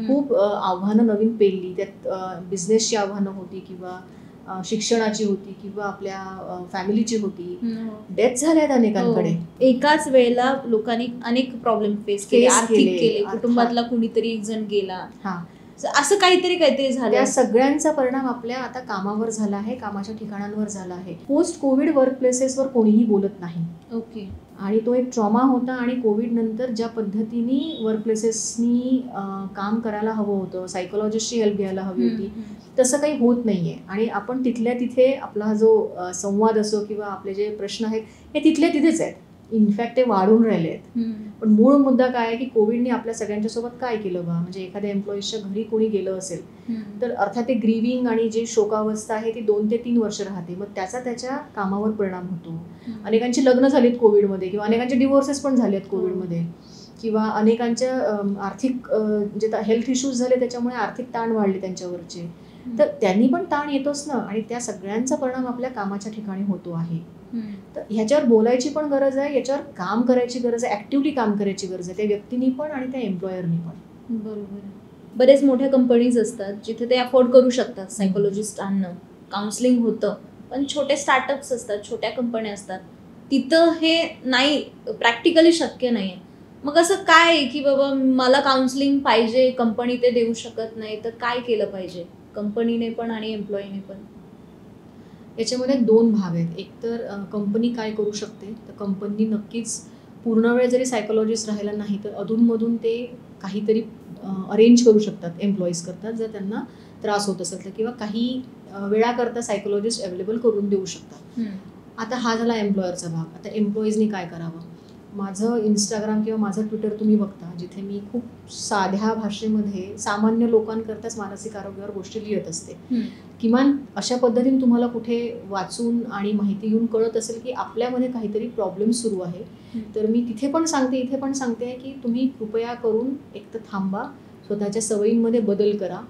खूप आव्हानं नवीन पेलली. त्यात बिझनेसची आव्हानं होती किंवा शिक्षणाची होती किंवा आपल्या फॅमिलीची होती. डेथ झाल्यात अनेकांकडे. एकाच वेळेला लोकांनी अनेक प्रॉब्लेम फेस केले, आर्थिक केले, कुटुंबातला कुणीतरी एक जण गेला, असं काहीतरी झालं. त्या सगळ्यांचा परिणाम आपल्या आता कामावर झाला आहे, कामाच्या ठिकाणांवर झाला आहे. पोस्ट कोविड वर्क प्लेसेसवर कोणीही बोलत नाही. ओके. आणि तो एक ट्रॉमा होता आणि कोविड नंतर ज्या पद्धतीने वर्क प्लेसेसनी काम करायला हवं होतं, सायकोलॉजिस्टची हेल्प घ्यायला हवी होती, तसं काही होत नाहीये. आणि आपण तिथल्या तिथे आपला हा जो संवाद असो किंवा आपले जे प्रश्न आहेत हे तिथल्या तिथेच आहेत. इनफॅक्ट ते वाढून राहिले आहेत. पण मूळ मुद्दा काय आहे की कोविडने आपल्या सगळ्यांच्या सोबत काय केलं बा, म्हणजे एखाद्या एम्प्लॉईजच्या घरी कोणी गेलं असेल तर अर्थात ते ग्रीविंग आणि जे शोकावस्था आहे ती 2 ते 3 वर्ष राहते. मग त्याचा त्याच्या कामावर परिणाम होतो. अनेकांची लग्न झालीत कोविडमध्ये किंवा अनेकांचे डिवोर्सेस पण झालेत कोविडमध्ये किंवा अनेकांच्या आर्थिक जे हेल्थ इश्यूज झाले त्याच्यामुळे आर्थिक ताण वाढले त्यांच्यावरचे. तर त्यांनी पण ताण येतोच ना आणि त्या सगळ्यांचा परिणाम आपल्या कामाच्या ठिकाणी होतो आहे. तर ह्याच्यावर बोलायची पण गरज आहे, याच्यावर काम करायची गरज आहे, ऍक्टिव्हली काम करायची गरज आहे, त्या व्यक्तींनी पण आणि त्या एम्प्लॉयरनी पण. बरोबर. बरेच मोठ्या कंपनीज असतात जिथे ते अफोर्ड करू शकतात सायकोलॉजिस्ट आणणं, काउन्सिलिंग होतं. पण छोटे स्टार्टअप्स असतात, छोट्या कंपन्या असतात, तिथं हे नाही, प्रॅक्टिकली शक्य नाही. मग असं काय की बाबा मला काउन्सिलिंग पाहिजे, कंपनी ते देऊ शकत नाही, तर काय केलं पाहिजे कंपनीने पण आणि एम्प्लॉईने पण? याच्यामध्ये 2 भाग आहेत. एक तर कंपनी काय करू शकते, तर कंपनी नक्कीच पूर्ण वेळ जरी सायकोलॉजिस्ट राहिला नाही तर अधूनमधून ते काहीतरी अरेंज करू शकतात एम्प्लॉईज करतात जर त्यांना त्रास होत असेल तर, किंवा काही वेळाकरता सायकोलॉजिस्ट अवेलेबल करून देऊ शकतात. आता हा झाला एम्प्लॉयरचा भाग. आता एम्प्लॉईजनी काय करावं? माझं इंस्टाग्राम किंवा माझं ट्विटर तुम्ही बघता, जिथे मी खूप साध्या भाषेमध्ये सामान्य लोकांकरताच मानसिक आरोग्यावर गोष्टी लिहित असते. किमान अशा पद्धतीने तुम्हाला कुठे वाचून आणि माहिती घेऊन कळत असेल की आपल्यामध्ये काहीतरी प्रॉब्लेम सुरू आहे, तर मी तिथे पण सांगते, इथे पण सांगते की तुम्ही कृपया करून एक तर थांबा, स्वतःच्या सवयींमध्ये बदल करा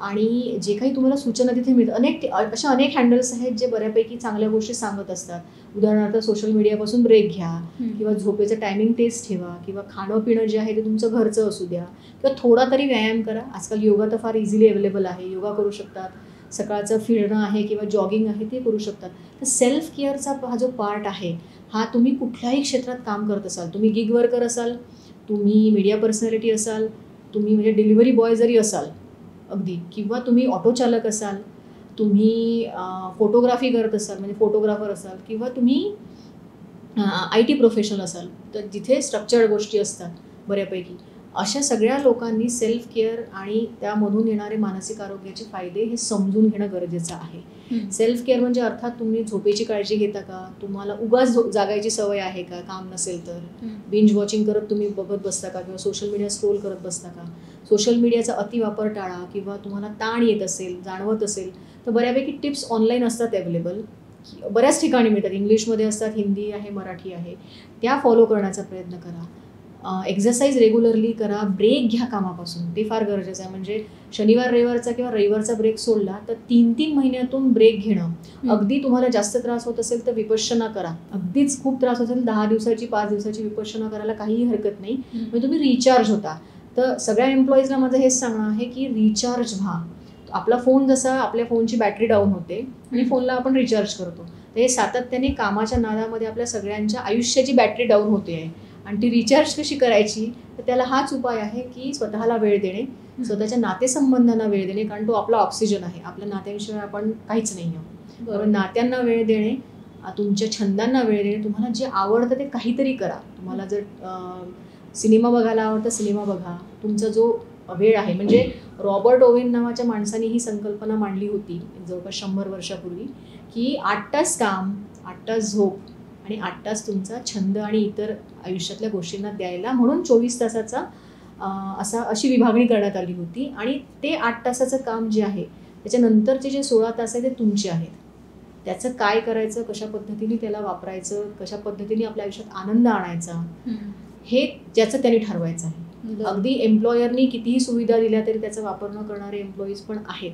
आणि जे काही तुम्हाला सूचना तिथे मिळतात, अशा अनेक हँडल्स आहेत जे बऱ्यापैकी चांगल्या गोष्टी सांगत असतात. उदाहरणार्थ सोशल मीडियापासून ब्रेक घ्या किंवा झोपेचं टायमिंग तेच ठेवा किंवा खाणं पिणं जे आहे ते तुमचं घरचं असू द्या किंवा थोडा तरी व्यायाम करा. आजकाल योगा तर फार इझिली अवेलेबल आहे, योगा करू शकतात. सकाळचं फिरणं आहे किंवा जॉगिंग आहे ते करू शकतात. तर सेल्फ केअरचा हा जो पार्ट आहे हा तुम्ही कुठल्याही क्षेत्रात काम करत असाल, तुम्ही गिग वर्कर असाल, तुम्ही मीडिया पर्सनॅलिटी असाल, तुम्ही म्हणजे डिलिव्हरी बॉय जरी असाल अगदी, किंवा तुम्ही ऑटो चालक असाल, तुम्ही फोटोग्राफी करत असाल म्हणजे फोटोग्राफर असाल, किंवा तुम्ही IT प्रोफेशनल असाल, तर जिथे स्ट्रक्चर्ड गोष्टी असतात बऱ्यापैकी, अशा सगळ्या लोकांनी सेल्फ केअर आणि त्यामधून येणारे मानसिक आरोग्याचे फायदे हे समजून घेणं गरजेचं आहे. सेल्फ केअर म्हणजे अर्थात तुम्ही झोपेची काळजी घेता का, तुम्हाला उगाच जागायची सवय आहे का, काम नसेल तर बिंज वॉचिंग करत तुम्ही बघत बसता का किंवा सोशल मीडिया स्क्रोल करत बसता का, सोशल मीडियाचा अतिवापर टाळा, किंवा तुम्हाला ताण येत असेल, जाणवत असेल तर बऱ्यापैकी टिप्स ऑनलाईन असतात अवेलेबल, बऱ्याच ठिकाणी मिळतात, इंग्लिशमध्ये असतात, हिंदी आहे, मराठी आहे, त्या फॉलो करण्याचा प्रयत्न करा. एक्झरसाईज रेग्युलरली करा, ब्रेक घ्या कामापासून, ते फार गरजेचं आहे. म्हणजे शनिवार रविवारचा किंवा रविवारचा ब्रेक सोडला तर 3-3 महिन्यातून ब्रेक घेणं. अगदी तुम्हाला जास्त त्रास होत असेल तर विपश्यना करा, अगदीच खूप त्रास असेल 10 दिवसाची 5 दिवसाची विपश्यना करायला काहीही हरकत नाही, म्हणजे तुम्ही रिचार्ज होता. तर सगळ्या एम्प्लॉईजला माझं हेच सांगणं आहे की रिचार्ज व्हा. आपला फोन जसा, आपल्या फोनची बॅटरी डाऊन होते आणि फोनला आपण रिचार्ज करतो, तर हे सातत्याने कामाच्या नादामध्ये आपल्या सगळ्यांच्या आयुष्याची बॅटरी डाऊन होते आहे आणि ती रिचार्ज कशी करायची, तर त्याला हाच उपाय आहे की स्वतःला वेळ देणे, स्वतःच्या नातेसंबंधांना वेळ देणे, कारण तो आपला ऑक्सिजन आहे. आपल्या नात्यांशिवाय आपण काहीच नाही आहोत. नात्यांना वेळ देणे, तुमच्या छंदांना वेळ देणे, तुम्हाला जे आवडतं ते काहीतरी करा. तुम्हाला जर सिनेमा बघायला आवडतं सिनेमा बघा. तुमचा जो वेळ आहे, म्हणजे रॉबर्ट ओवेन नावाच्या माणसाने ही संकल्पना मांडली होती जवळपास 100 वर्षापूर्वी, की 8 तास काम, 8 तास झोप आणि 8 तास तुमचा छंद आणि इतर आयुष्यातल्या गोष्टींना द्यायला, म्हणून 24 तासाचा अशी विभागणी करण्यात आली होती. आणि ते 8 तासाचं काम जे आहे त्याच्यानंतरचे जे 16 तास आहे ते तुमचे आहेत. त्याचं काय करायचं, कशा पद्धतीने त्याला वापरायचं, कशा पद्धतीने आपल्या आयुष्यात आनंद आणायचा, हे ज्याचं त्यांनी ठरवायचं आहे. अगदी एम्प्लॉयरनी कितीही सुविधा दिल्या तरी त्याचा वापर न करणारे एम्प्लॉईज पण आहेत.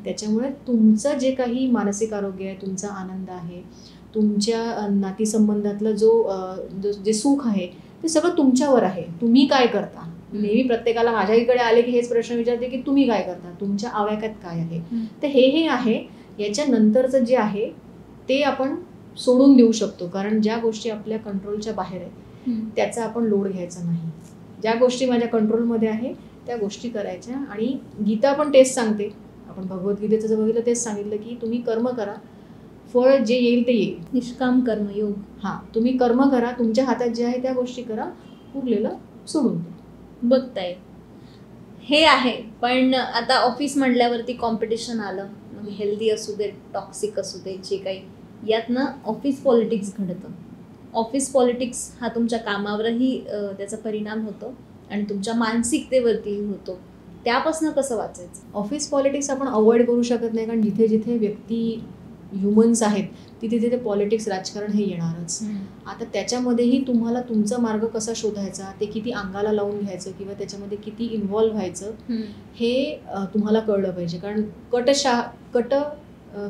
त्याच्यामुळे तुमचं जे काही मानसिक आरोग्य आहे, तुमचा आनंद आहे, तुमच्या नातीसंबंधातलं जे सुख आहे ते सगळं तुमच्यावर आहे. तुम्ही काय करता. नेहमी प्रत्येकाला माझ्याकडे आले की हेच प्रश्न विचारते की तुम्ही काय करता, तुमच्या आवाक्यात काय आहे. तर हे आहे. याच्यानंतरचं जे आहे ते आपण सोडून देऊ शकतो, कारण ज्या गोष्टी आपल्या कंट्रोलच्या बाहेर आहेत त्याचा आपण लोड घ्यायचा नाही. ज्या गोष्टी माझ्या कंट्रोलमध्ये आहे त्या गोष्टी करायच्या. आणि गीता पण तेच सांगते, आपण भगवद्गीतेचं जर बघितलं तेच सांगितलं की तुम्ही कर्म करा, फळ जे येईल ते येईल. निष्काम कर्मयोग. हां, तुम्ही कर्म करा, तुमच्या हातात जे आहे त्या गोष्टी करा, उरलेलं सोडून द्या. बघताय हे आहे. पण आता ऑफिस म्हटल्यावरती कॉम्पिटिशन आलं, मग हेल्दी असू दे, टॉक्सिक असू दे, जे काही, यातनं ऑफिस पॉलिटिक्स घडतं. ऑफिस पॉलिटिक्स हा तुमच्या कामावरही त्याचा परिणाम होतो आणि तुमच्या मानसिकतेवरतीही होतो. त्यापासून कसं वाचायचं? ऑफिस पॉलिटिक्स आपण अवॉइड करू शकत नाही, कारण जिथे जिथे व्यक्ती ह्युमन्स आहेत तिथे तिथे पॉलिटिक्स, राजकारण हे येणारच. आता त्याच्यामध्येही तुम्हाला तुमचा मार्ग कसा शोधायचा, ते किती अंगाला लावून घ्यायचं किंवा त्याच्यामध्ये किती इन्व्हॉल्व्ह व्हायचं हे तुम्हाला कळलं पाहिजे. कारण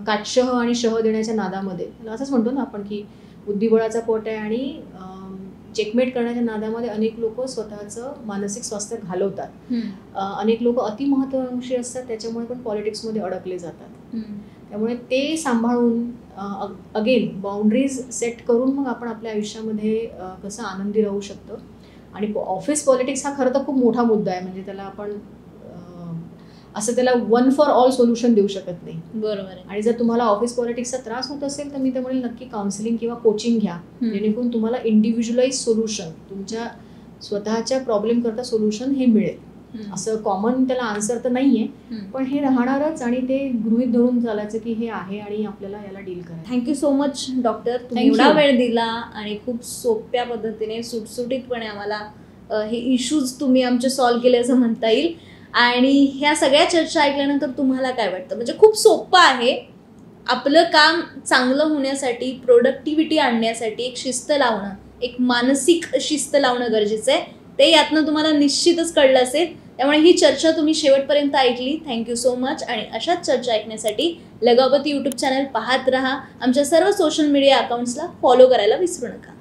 काटशह आणि शह देण्याच्या नादामध्ये, असंच म्हणतो ना आपण की बुद्धिबळाचा पोट आहे, आणि चेकमेट करण्याच्या नादामध्ये अनेक लोक स्वतःचं मानसिक स्वास्थ्य घालवतात. अनेक लोक अतिमहत्वाकांक्षी असतात, त्याच्यामुळे पण पॉलिटिक्समध्ये अडकले जातात. त्यामुळे ते सांभाळून अगेन बाउंड्रीज सेट करून मग आपण आपल्या आयुष्यामध्ये कसं आनंदी राहू शकतो. आणि ऑफिस पॉलिटिक्स हा खरं तर खूप मोठा मुद्दा आहे, म्हणजे त्याला आपण असं त्याला वन फॉर ऑल सोल्युशन देऊ शकत नाही. बरोबर आहे. आणि जर तुम्हाला ऑफिस पॉलिटिक्सचा त्रास होत असेल तर मी तर म्हणेल नक्की काउन्सिलिंग किंवा कोचिंग घ्या, जेणेकरून तुम्हाला इंडिव्हिज्युअलाइज सोल्युशन, तुमच्या स्वतःच्या प्रॉब्लेम करता सोल्युशन हे मिळेल. असं कॉमन त्याला आन्सर तर नाहीये, पण हे राहणारच आणि ते गृहीत धरून चालायचं की हे आहे आणि आपल्याला याला डील करायचं. थँक्यू सो मच डॉक्टर, तुम्ही एवढा वेळ दिला आणि खूप सोप्या पद्धतीने सुटसुटीतपणे आम्हाला हे इश्यूज तुम्ही आमचे सॉल्व्ह केले असं म्हणता येईल. आणि ह्या सगळ्या चर्चा ऐकल्यानंतर तुम्हाला काय वाटतं? म्हणजे खूप सोपं आहे. आपलं काम चांगलं होण्यासाठी, प्रोडक्टिव्हिटी आणण्यासाठी एक शिस्त लावणं, एक मानसिक शिस्त लावणं गरजेचं आहे. ते यातनं तुम्हाला निश्चितच कळलं असेल. त्यामुळे ही चर्चा तुम्ही शेवटपर्यंत ऐकली, थँक्यू सो मच. आणि अशाच चर्चा ऐकण्यासाठी लगावती यूट्यूब चॅनल पाहत राहा. आमच्या सर्व सोशल मीडिया अकाउंट्सला फॉलो करायला विसरू नका.